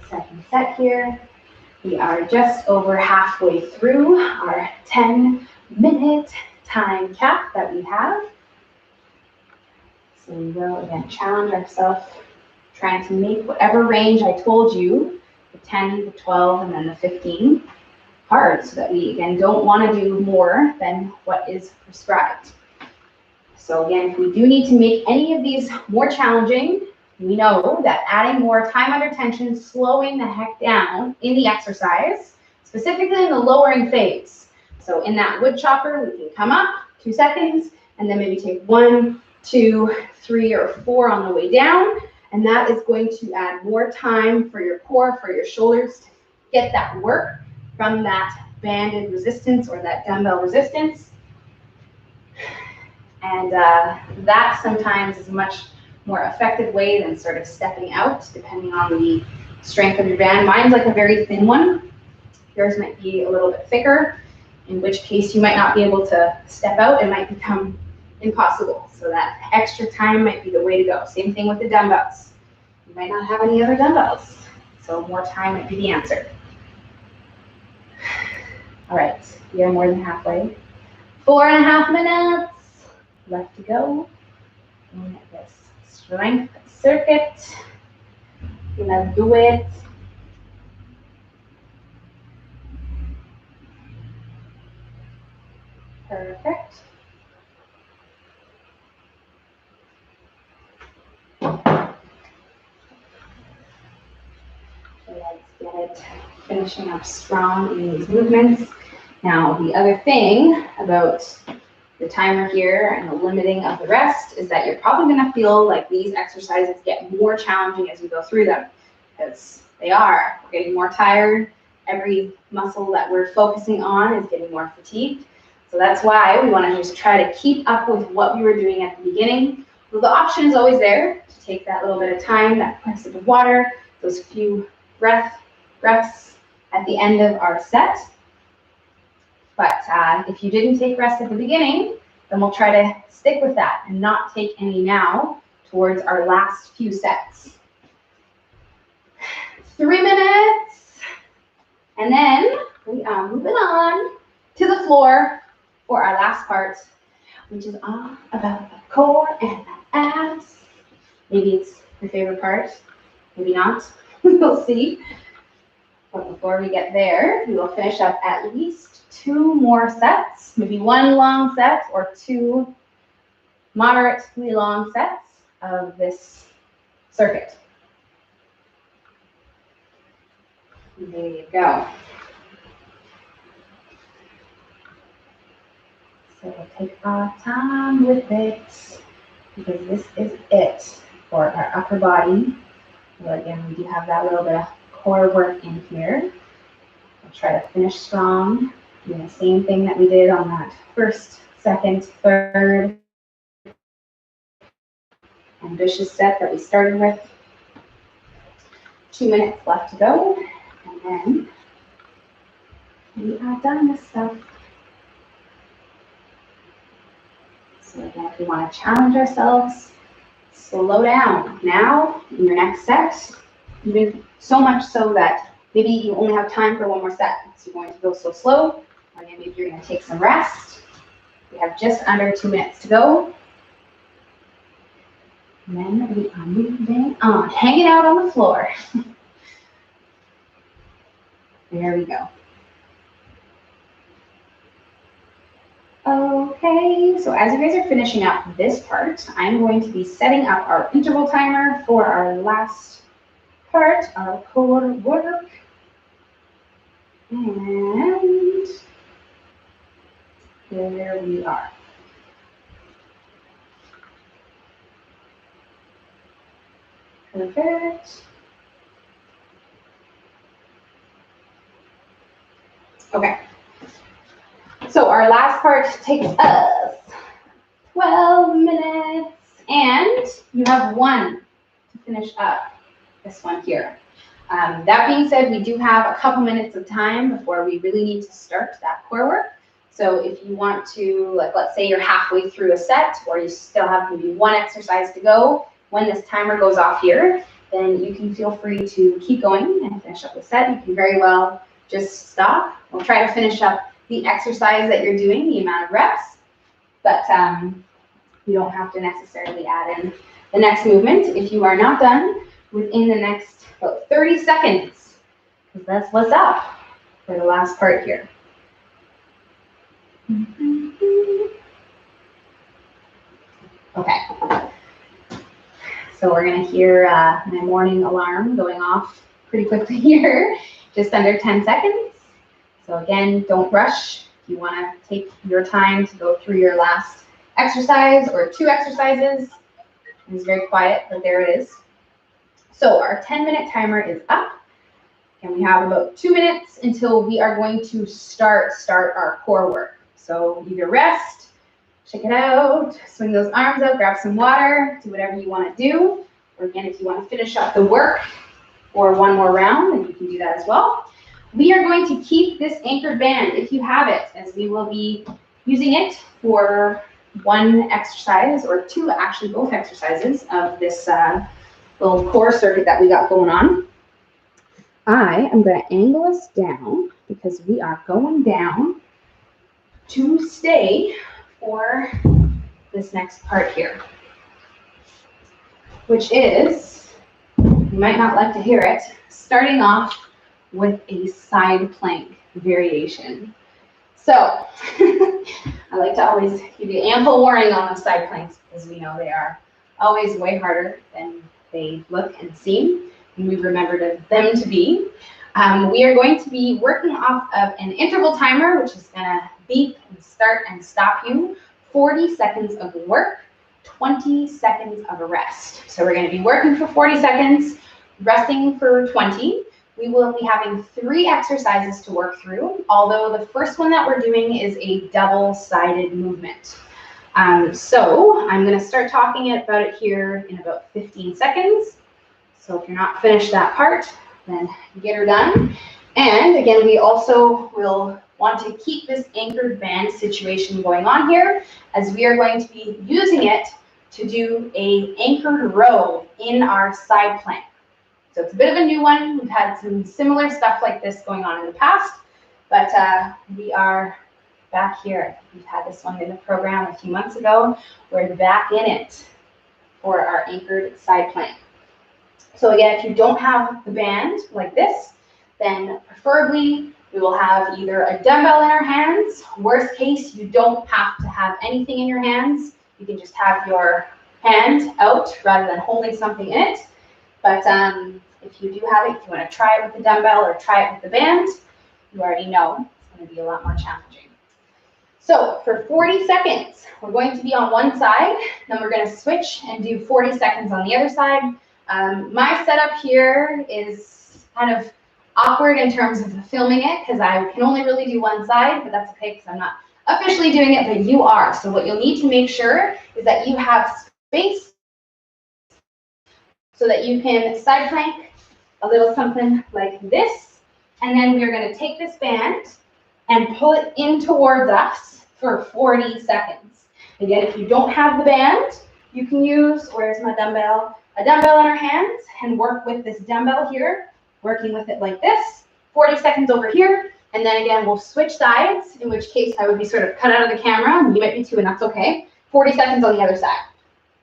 second set here. We are just over halfway through our 10-minute time cap that we have. So we will, again, challenge ourselves, trying to make whatever range I told you, the 10, the 12, and then the 15, hard, so that we, again, don't want to do more than what is prescribed. So again, if we do need to make any of these more challenging, we know that adding more time under tension, slowing the heck down in the exercise, specifically in the lowering phase. So in that wood chopper, we can come up 2 seconds, and then maybe take 1, 2, 3, or 4 on the way down. And that is going to add more time for your core, for your shoulders to get that work from that banded resistance or that dumbbell resistance. And that sometimes is a much more effective way than sort of stepping out, depending on the strength of your band. Mine's like a very thin one. Yours might be a little bit thicker, in which case you might not be able to step out. It might become impossible. So that extra time might be the way to go. Same thing with the dumbbells. You might not have any other dumbbells, so more time might be the answer. All right, we are more than halfway. 4.5 minutes left to go in this strength circuit. Let's do it. Perfect. Let's get it finishing up strong in these movements. Now, the other thing about the timer here and the limiting of the rest is that you're probably going to feel like these exercises get more challenging as we go through them, because they are. We're getting more tired. Every muscle that we're focusing on is getting more fatigued. So that's why we want to just try to keep up with what we were doing at the beginning. So the option is always there to take that little bit of time, that quick sip of water, those few breaths at the end of our set. But if you didn't take rest at the beginning, then we'll try to stick with that and not take any now towards our last few sets. 3 minutes, and then we are moving on to the floor for our last part, which is all about the core and the abs. Maybe it's your favorite part, maybe not. We'll see. But before we get there, we will finish up at least 2 more sets, maybe 1 long set or 2 moderately long sets of this circuit. There you go. So we'll take our time with it because this is it for our upper body. Well, again, we do have that little bit of core work in here. We'll try to finish strong, doing the same thing that we did on that first, second, third ambitious set that we started with. 2 minutes left to go, and then we are done with stuff. So again, if we want to challenge ourselves, slow down. Now, in your next set, even so much so that maybe you only have time for 1 more set. So you're going to go so slow, or maybe you're going to take some rest. We have just under 2 minutes to go. And then we are moving on, hanging out on the floor. There we go. Okay, so as you guys are finishing up this part, I'm going to be setting up our interval timer for our last part, our core work. And there we are. Perfect. Okay. So our last part takes us 12 minutes, and you have 1 to finish up this one here. That being said, we do have a couple minutes of time before we really need to start that core work. So if you want to, like, let's say you're halfway through a set, or you still have maybe 1 exercise to go, when this timer goes off here, then you can feel free to keep going and finish up the set. You can very well just stop. We'll try to finish up the exercise that you're doing, the amount of reps, but you don't have to necessarily add in the next movement if you are not done within the next about 30 seconds, because that's what's up for the last part here. Okay, so we're going to hear my morning alarm going off pretty quickly here, just under 10 seconds. So again, don't rush. If you want to take your time to go through your last exercise or 2 exercises, it's very quiet, but there it is. So our 10-minute timer is up, and we have about 2 minutes until we are going to start our core work. So either rest, check it out, swing those arms out, grab some water, do whatever you want to do. Or again, if you want to finish up the work for 1 more round, then you can do that as well. We are going to keep this anchored band if you have it, as we will be using it for 1 exercise, or 2, actually both exercises of this little core circuit that we got going on. I am going to angle us down because we are going down to stay for this next part here, which is, you might not like to hear it, starting off with a side plank variation. So I like to always give you ample warning on the side planks, because we know they are always way harder than they look and seem, and we remember them to be. We are going to be working off of an interval timer, which is going to beep and start and stop you. 40 seconds of work, 20 seconds of a rest. So we're going to be working for 40 seconds, resting for 20. We will be having 3 exercises to work through, although the first one that we're doing is a double-sided movement. So I'm going to start talking about it here in about 15 seconds. So if you're not finished that part, then get her done. And again, we also will want to keep this anchored band situation going on here, as we are going to be using it to do a anchored row in our side plank. So it's a bit of a new one. We've had some similar stuff like this going on in the past, but we are back here. We've had this one in the program a few months ago. We're back in it for our anchored side plank. So again, if you don't have the band like this, then preferably we will have either a dumbbell in our hands. Worst case, you don't have to have anything in your hands. You can just have your hand out rather than holding something in it. But if you do have it, if you want to try it with the dumbbell or try it with the band, you already know it's going to be a lot more challenging. So for 40 seconds, we're going to be on one side, then we're going to switch and do 40 seconds on the other side. My setup here is kind of awkward in terms of filming it because I can only really do one side, but that's okay because I'm not officially doing it, but you are. So what you'll need to make sure is that you have space so that you can side plank a little something like this. And then we're going to take this band and pull it in towards us for 40 seconds. Again, if you don't have the band, you can use, where's my dumbbell? A dumbbell in our hands and work with this dumbbell here, working with it like this. 40 seconds over here. And then again, we'll switch sides, in which case I would be sort of cut out of the camera. You might be too, and that's okay. 40 seconds on the other side.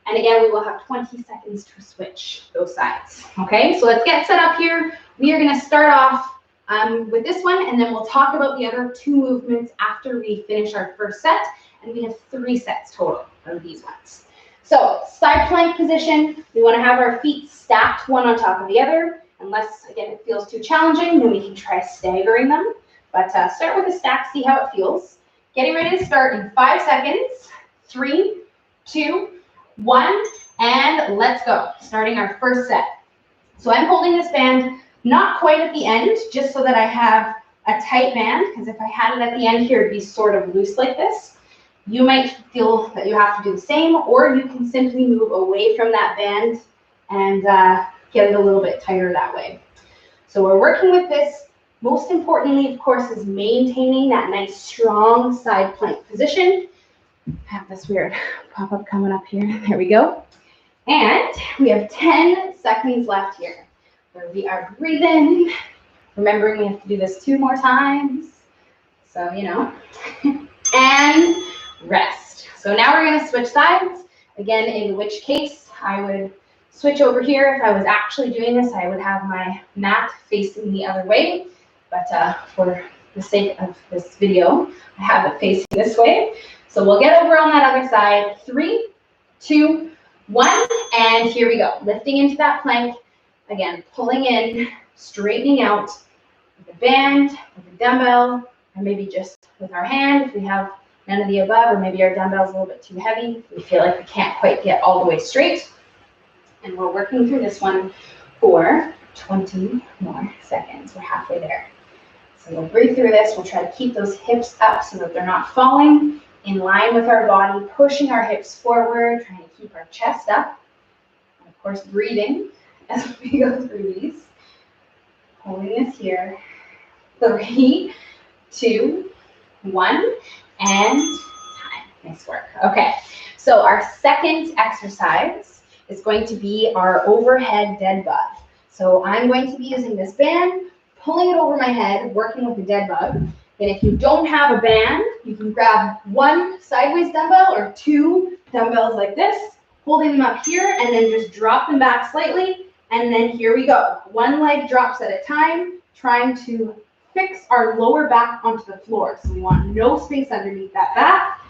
And again, we will have 20 seconds to switch those sides. Okay, so let's get set up here. We are going to start off with this one, and then we'll talk about the other two movements after we finish our first set. And we have 3 sets total of these ones. So side plank position, we want to have our feet stacked one on top of the other. Unless, again, it feels too challenging, then we can try staggering them. But start with a stack, see how it feels. Getting ready to start in 5 seconds. 3, 2, 1, and let's go. Starting our first set. So I'm holding this band not quite at the end, just so that I have a tight band, because if I had it at the end here, it'd be sort of loose like this. You might feel that you have to do the same, or you can simply move away from that band and get it a little bit tighter that way. So we're working with this. Most importantly, of course, is maintaining that nice, strong side plank position. I have this weird pop-up coming up here. There we go. And we have 10 seconds left here, where we are breathing. Remembering we have to do this 2 more times. So, you know. And rest. So now we're going to switch sides. Again, in which case I would switch over here. If I was actually doing this, I would have my mat facing the other way. But for the sake of this video, I have it facing this way. So we'll get over on that other side. 3, 2, 1, and here we go. Lifting into that plank. Again, pulling in, straightening out with a band, with a dumbbell, or maybe just with our hand if we have none of the above, or maybe our dumbbell's a little bit too heavy. We feel like we can't quite get all the way straight. And we're working through this one for 20 more seconds. We're halfway there. So we'll breathe through this. We'll try to keep those hips up so that they're not falling, in line with our body, pushing our hips forward, trying to keep our chest up. And of course, breathing as we go through these. Holding this here. 3, 2, 1, and time. Nice work. Okay, so our second exercise is going to be our overhead dead bug. So I'm going to be using this band, pulling it over my head, working with the dead bug. And if you don't have a band, you can grab 1 sideways dumbbell or 2 dumbbells like this, holding them up here, and then just drop them back slightly. And then here we go. 1 leg drops at a time, trying to fix our lower back onto the floor. So we want no space underneath that back.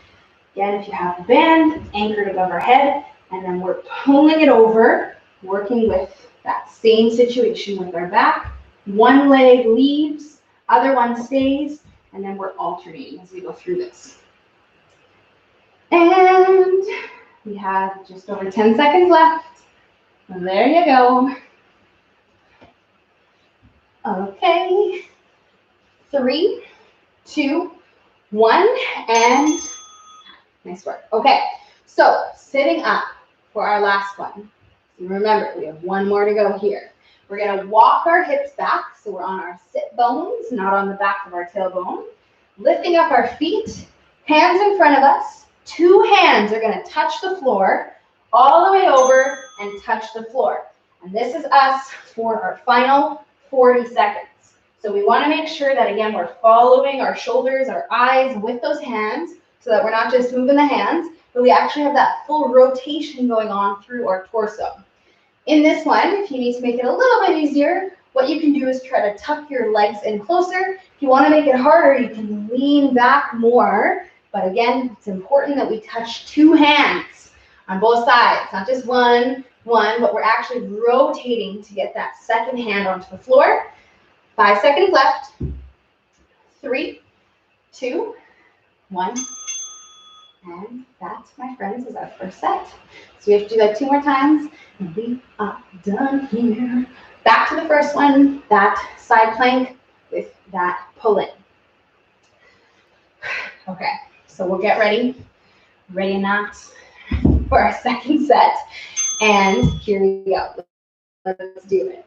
Again, if you have the band, it's anchored above our head, and then we're pulling it over, working with that same situation with our back. 1 leg leaves, other one stays, and then we're alternating as we go through this. And we have just over 10 seconds left. There you go. Okay. 3, 2, 1, and nice work. Okay, so sitting up for our last one. Remember, we have 1 more to go here. We're going to walk our hips back, so we're on our sit bones, not on the back of our tailbone. Lifting up our feet, hands in front of us. 2 hands are going to touch the floor, all the way over and touch the floor. And this is us for our final 40 seconds. So we want to make sure that, again, we're following our shoulders, our eyes with those hands, so that we're not just moving the hands, but we actually have that full rotation going on through our torso. In this one, if you need to make it a little bit easier, what you can do is try to tuck your legs in closer. If you want to make it harder, you can lean back more. But again, it's important that we touch two hands on both sides, not just one, but we're actually rotating to get that second hand onto the floor. 5 seconds left. 3, 2, 1. And that, my friends, is our first set. So we have to do that 2 more times, and we are done here. Back to the first one, that side plank with that pull-in. Okay, so we'll get ready or not, for our second set. And here we go. Let's do it.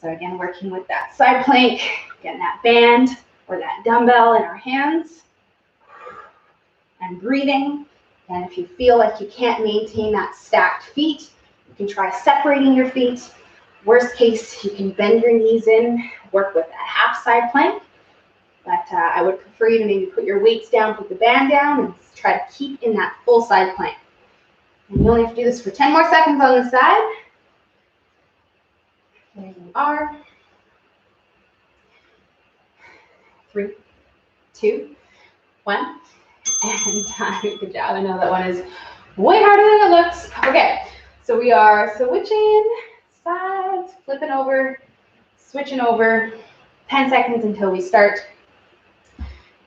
So again, working with that side plank, getting that band or that dumbbell in our hands, and breathing. And if you feel like you can't maintain that stacked feet, you can try separating your feet. Worst case, you can bend your knees in, work with that half side plank. But I would prefer you to maybe put your weights down, put the band down, and try to keep in that full side plank. And you only have to do this for 10 more seconds on the side. There you are. 3, 2, 1. And time. Good job. I know that one is way harder than it looks. Okay, so we are switching sides, flipping over, switching over. 10 seconds until we start.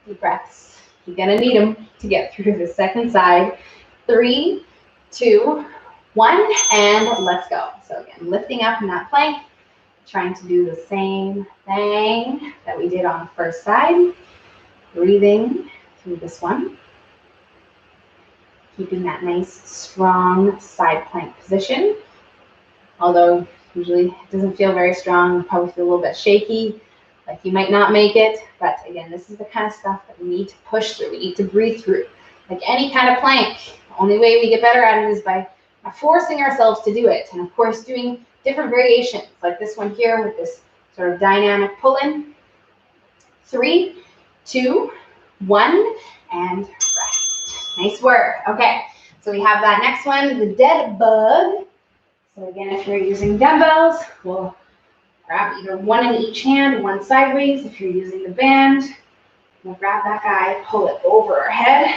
Deep breaths. You're going to need them to get through the second side. 3, 2, 1, and let's go. So again, lifting up in that plank, trying to do the same thing that we did on the first side. Breathing through this one. Keeping that nice, strong side plank position. Although usually it doesn't feel very strong, you probably feel a little bit shaky, like you might not make it. But again, this is the kind of stuff that we need to push through. We need to breathe through. Like any kind of plank, the only way we get better at it is by forcing ourselves to do it. And of course, doing different variations, like this one here with this sort of dynamic pull-in. 3, 2, 1, and rest. Nice work. Okay, so we have that next one, the dead bug. So again, if you're using dumbbells, we'll grab either one in each hand, one sideways. If you're using the band, we'll grab that guy, pull it over our head,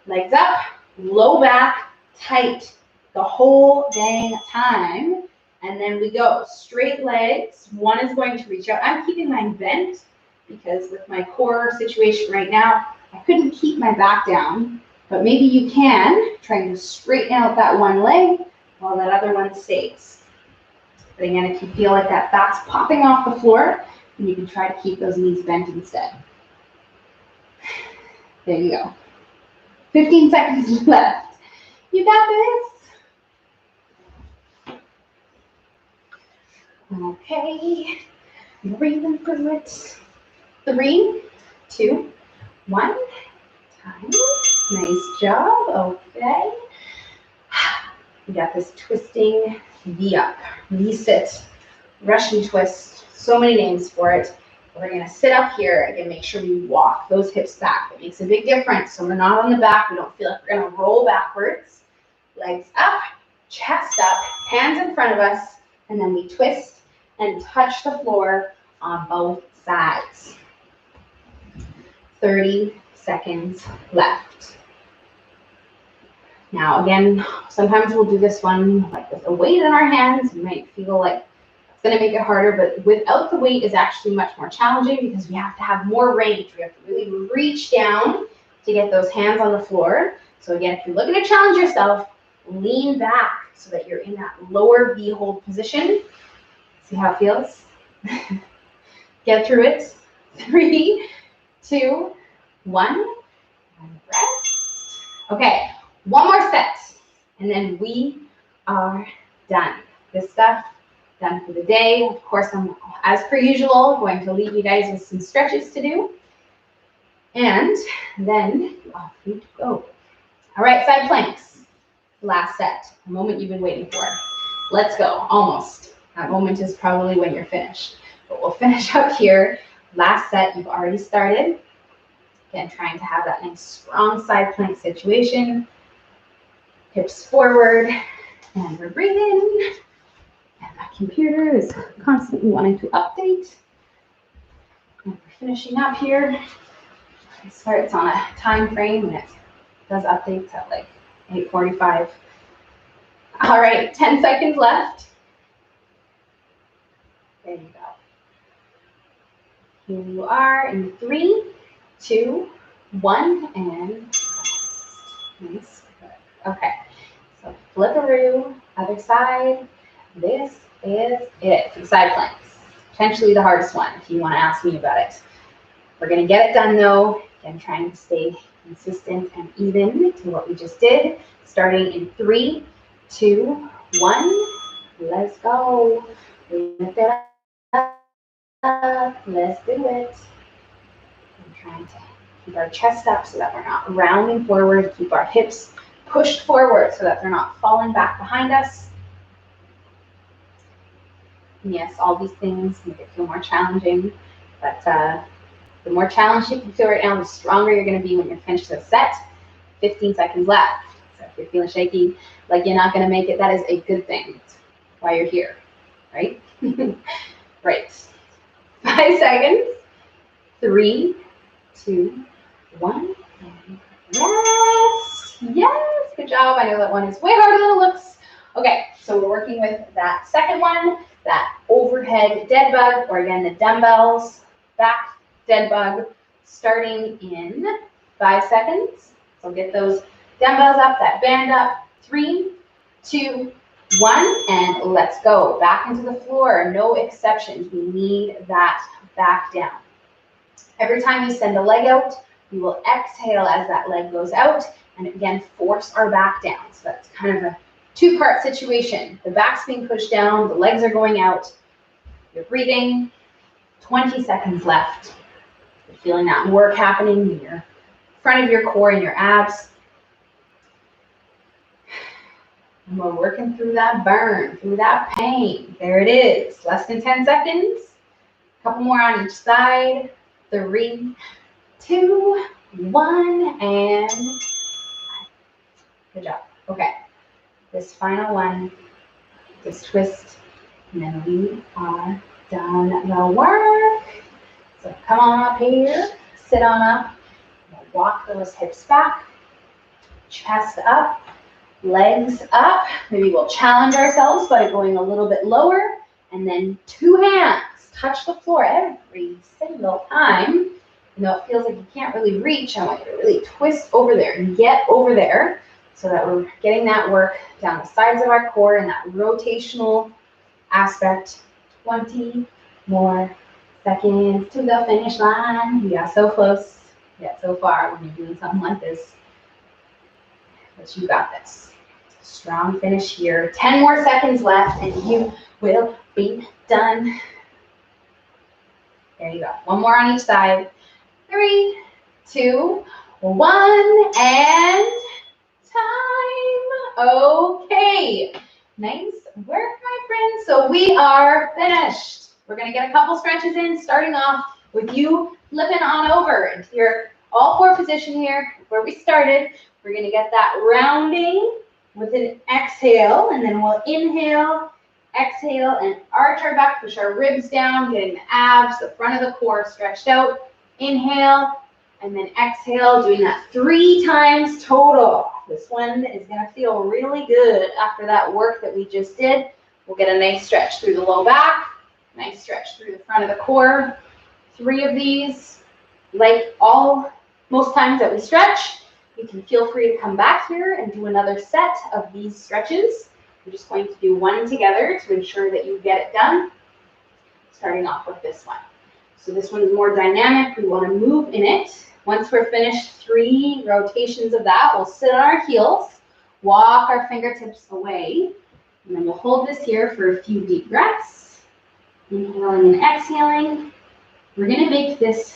legs up, low back, tight the whole dang time. And then we go straight legs. One is going to reach out. I'm keeping mine bent because with my core situation right now, I couldn't keep my back down. But maybe you can, trying to straighten out that one leg while that other one stays. But again, if you feel like that back's popping off the floor, then you can try to keep those knees bent instead. There you go. 15 seconds left. You got this. Okay. Breathing through it. 3, 2, 1. Time. Nice job. Okay. We got this twisting V up, V sit, Russian twist. So many names for it. We're going to sit up here. Again, make sure we walk those hips back. It makes a big difference. So we're not on the back. We don't feel like we're going to roll backwards. Legs up, chest up, hands in front of us, and then we twist and touch the floor on both sides. 30 seconds left. Now again, sometimes we'll do this one like with a weight in our hands. You might feel like it's going to make it harder, but without the weight is actually much more challenging because we have to have more range. We have to really reach down to get those hands on the floor. So again, if you're looking to challenge yourself, lean back so that you're in that lower V hold position. See how it feels? Get through it. 3, 2, 1, and rest. Okay, one more set, and then we are done. This stuff done for the day. Of course, I'm, as per usual, going to leave you guys with some stretches to do, and then off we go. All right, side planks. Last set, the moment you've been waiting for. Let's go, almost. That moment is probably when you're finished, but we'll finish up here. Last set, you've already started. Again, trying to have that nice strong side plank situation. hips forward, and we're breathing. And that computer is constantly wanting to update. And we're finishing up here. It starts on a time frame and it does updates at like 8:45. All right, 10 seconds left. There you go. Here you are in 3, 2, 1, and nice. Okay, so flip-a-roo, other side. This is it for the side planks. Potentially the hardest one if you want to ask me about it. We're going to get it done though. Again, trying to stay consistent and even to what we just did. Starting in 3, 2, 1. Let's go. Lift it up. Let's do it. I'm trying to keep our chest up so that we're not rounding forward. Keep our hips pushed forward so that they're not falling back behind us. And yes, all these things make it feel more challenging, but the more challenged you can feel right now, the stronger you're going to be when you're finished the set. 15 seconds left. So if you're feeling shaky, like you're not going to make it, that is a good thing. That's why you're here, right? Right. 5 seconds. 3, 2, 1. And rest. Yes, good job. I know that one is way harder than it looks. Okay, so we're working with that second one, that overhead dead bug, or again, the dumbbells, back dead bug, starting in 5 seconds. So get those dumbbells up, that band up. 3, 2, 1, and let's go. Back into the floor, no exceptions. We need that back down. Every time you send a leg out, we will exhale as that leg goes out, and again, force our back down. So that's kind of a two-part situation. The back's being pushed down, the legs are going out. You're breathing. 20 seconds left. You're feeling that work happening in your front of your core and your abs. And we're working through that burn, through that pain. There it is. Less than 10 seconds. A couple more on each side. 3, 2, 1, and good job. Okay. This final one, this twist, and then we are done the work. So come on up here, sit on up, walk those hips back, chest up, legs up. Maybe we'll challenge ourselves by going a little bit lower, and then 2 hands touch the floor every single time. You know, it feels like you can't really reach. I want you to really twist over there and get over there so that we're getting that work down the sides of our core and that rotational aspect. 20 more seconds to the finish line. We got so close, yet so far when you're doing something like this. But you got this. Strong finish here. 10 more seconds left and you will be done. There you go. One more on each side. 3, 2, 1, and time. Okay. Nice work, my friends. So we are finished. We're going to get a couple stretches in, starting off with you flipping on over into your all 4 position here where we started. We're going to get that rounding with an exhale, and then we'll inhale, exhale, and arch our back, push our ribs down, getting the abs, the front of the core stretched out. Inhale, and then exhale, doing that 3 times total. This one is going to feel really good after that work that we just did. We'll get a nice stretch through the low back, nice stretch through the front of the core. 3 of these, like most times that we stretch, you can feel free to come back here and do another set of these stretches. We're just going to do 1 together to ensure that you get it done. Starting off with this one. So this one is more dynamic. We want to move in it. Once we're finished 3 rotations of that, we'll sit on our heels, walk our fingertips away, and then we'll hold this here for a few deep breaths. Inhaling and exhaling. We're going to make this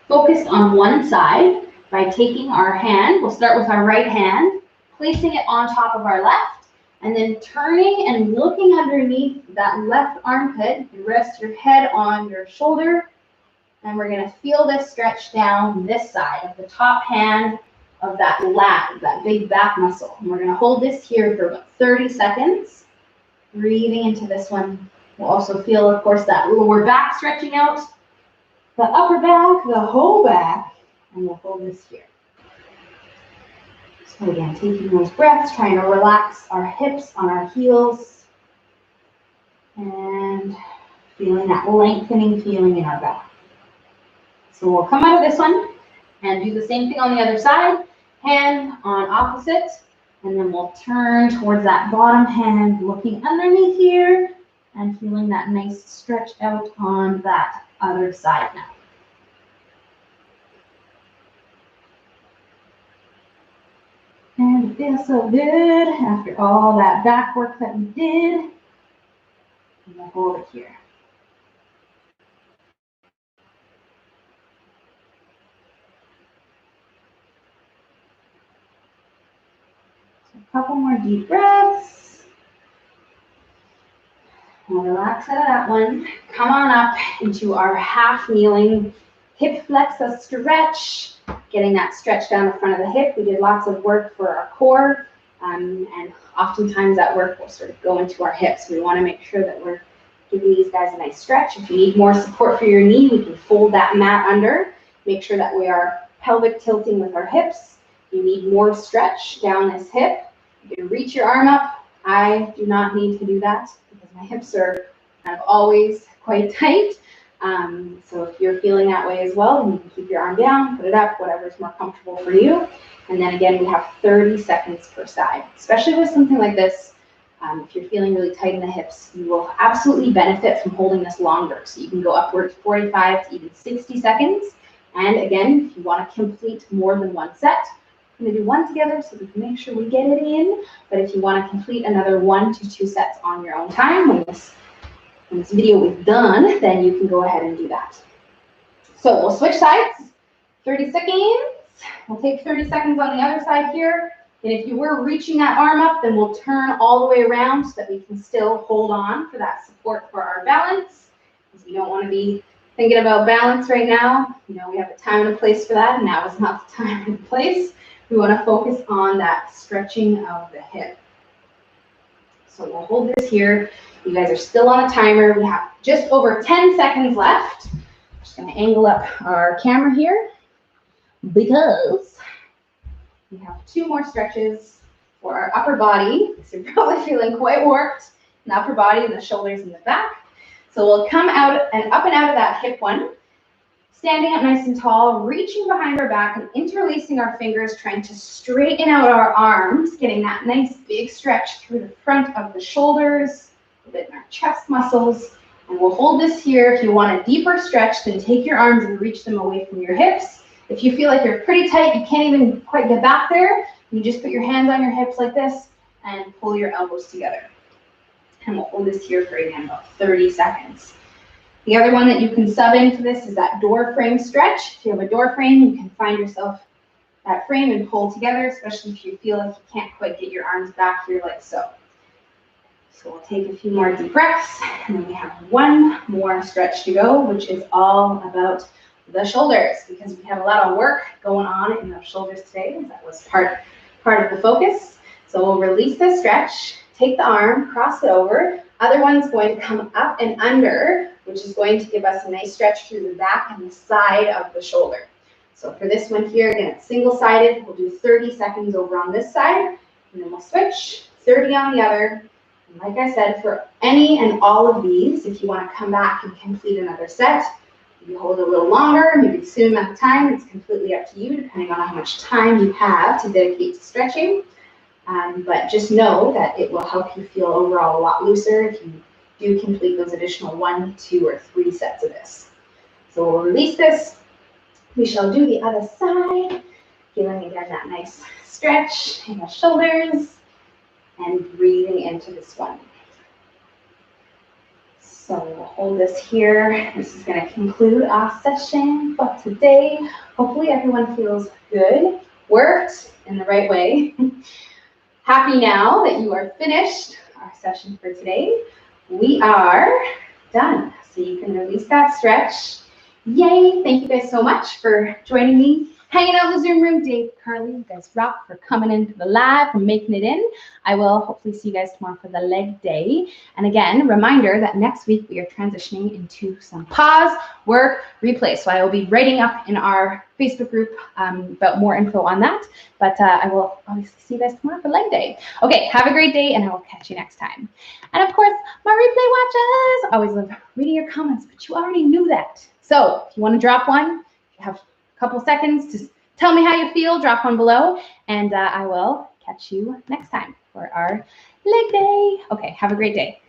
focused on one side by taking our hand. We'll start with our right hand, placing it on top of our left, and then turning and looking underneath that left armpit. You rest your head on your shoulder, and we're going to feel this stretch down this side of the top hand of that lat, that big back muscle. And we're going to hold this here for about 30 seconds, breathing into this one. We'll also feel, of course, that lower back stretching out, the upper back, the whole back, and we'll hold this here. So again, taking those breaths, trying to relax our hips on our heels, and feeling that lengthening feeling in our back. So we'll come out of this one and do the same thing on the other side, hand on opposite, and then we'll turn towards that bottom hand, looking underneath here, and feeling that nice stretch out on that other side now. And it feels so good after all that back work that we did. And we'll hold it here. So a couple more deep breaths. We'll relax out of that one. Come on up into our half kneeling hip flexor stretch. Getting that stretch down the front of the hip. We did lots of work for our core, and oftentimes that work will sort of go into our hips. We want to make sure that we're giving these guys a nice stretch. If you need more support for your knee, we can fold that mat under. Make sure that we are pelvic tilting with our hips. You need more stretch down this hip. You can reach your arm up. I do not need to do that because my hips are kind of always quite tight. So if you're feeling that way as well, you can keep your arm down, put it up, whatever is more comfortable for you. And then again, we have 30 seconds per side. Especially with something like this, if you're feeling really tight in the hips, you will absolutely benefit from holding this longer. So you can go upwards 45 to even 60 seconds. And again, if you want to complete more than one set, we're going to do one together so we can make sure we get it in. But if you want to complete another 1 to 2 sets on your own time, when this video is done, then you can go ahead and do that. So we'll switch sides, 30 seconds. We'll take 30 seconds on the other side here. And if you were reaching that arm up, then we'll turn all the way around so that we can still hold on for that support for our balance. Because we don't want to be thinking about balance right now. You know, we have a time and a place for that, and now is not the time and place. We want to focus on that stretching of the hip. So we'll hold this here. You guys are still on a timer. We have just over 10 seconds left. I'm just going to angle up our camera here because we have 2 more stretches for our upper body. So you're probably feeling quite warped in the upper body and the shoulders and the back. So we'll come out and up and out of that hip one, standing up nice and tall, reaching behind our back and interlacing our fingers, trying to straighten out our arms, getting that nice big stretch through the front of the shoulders, a bit in our chest muscles. And we'll hold this here. If you want a deeper stretch, then take your arms and reach them away from your hips. If you feel like you're pretty tight, you can't even quite get back there, you just put your hands on your hips like this and pull your elbows together. And we'll hold this here for, again, about 30 seconds. The other one that you can sub into this is that door frame stretch. If you have a door frame, you can find yourself that frame and pull together, especially if you feel like you can't quite get your arms back here like so. So we'll take a few more deep breaths, and then we have 1 more stretch to go, which is all about the shoulders, because we have a lot of work going on in those shoulders today. That was part of the focus. So we'll release this stretch, take the arm, cross it over. Other one's going to come up and under, which is going to give us a nice stretch through the back and the side of the shoulder. So for this one here, again, it's single-sided. We'll do 30 seconds over on this side, and then we'll switch, 30 on the other. And like I said, for any and all of these, if you want to come back and complete another set, you hold it a little longer, maybe the same amount of time. It's completely up to you, depending on how much time you have to dedicate to stretching. But just know that it will help you feel overall a lot looser if you do complete those additional 1, 2, or 3 sets of this. So we'll release this. We shall do the other side, feeling again that nice stretch in the shoulders and breathing into this one. So we'll hold this here. This is going to conclude our session for today. Hopefully everyone feels good, worked in the right way. Happy now that you are finished our session for today. We are done. So you can release that stretch. Yay! Thank you guys so much for joining me hanging out in the Zoom room. Dave, Carly, you guys rock for coming into the live, for making it in. I will hopefully see you guys tomorrow for the leg day. And again, reminder that next week we are transitioning into some pause, work, replay. So I will be writing up in our Facebook group about more info on that. But I will obviously see you guys tomorrow for leg day. Okay, have a great day, and I will catch you next time. And of course, my replay watchers, always love reading your comments, but you already knew that. So if you want to drop one, you have a couple seconds to tell me how you feel, drop one below, and I will catch you next time for our leg day. Okay, have a great day.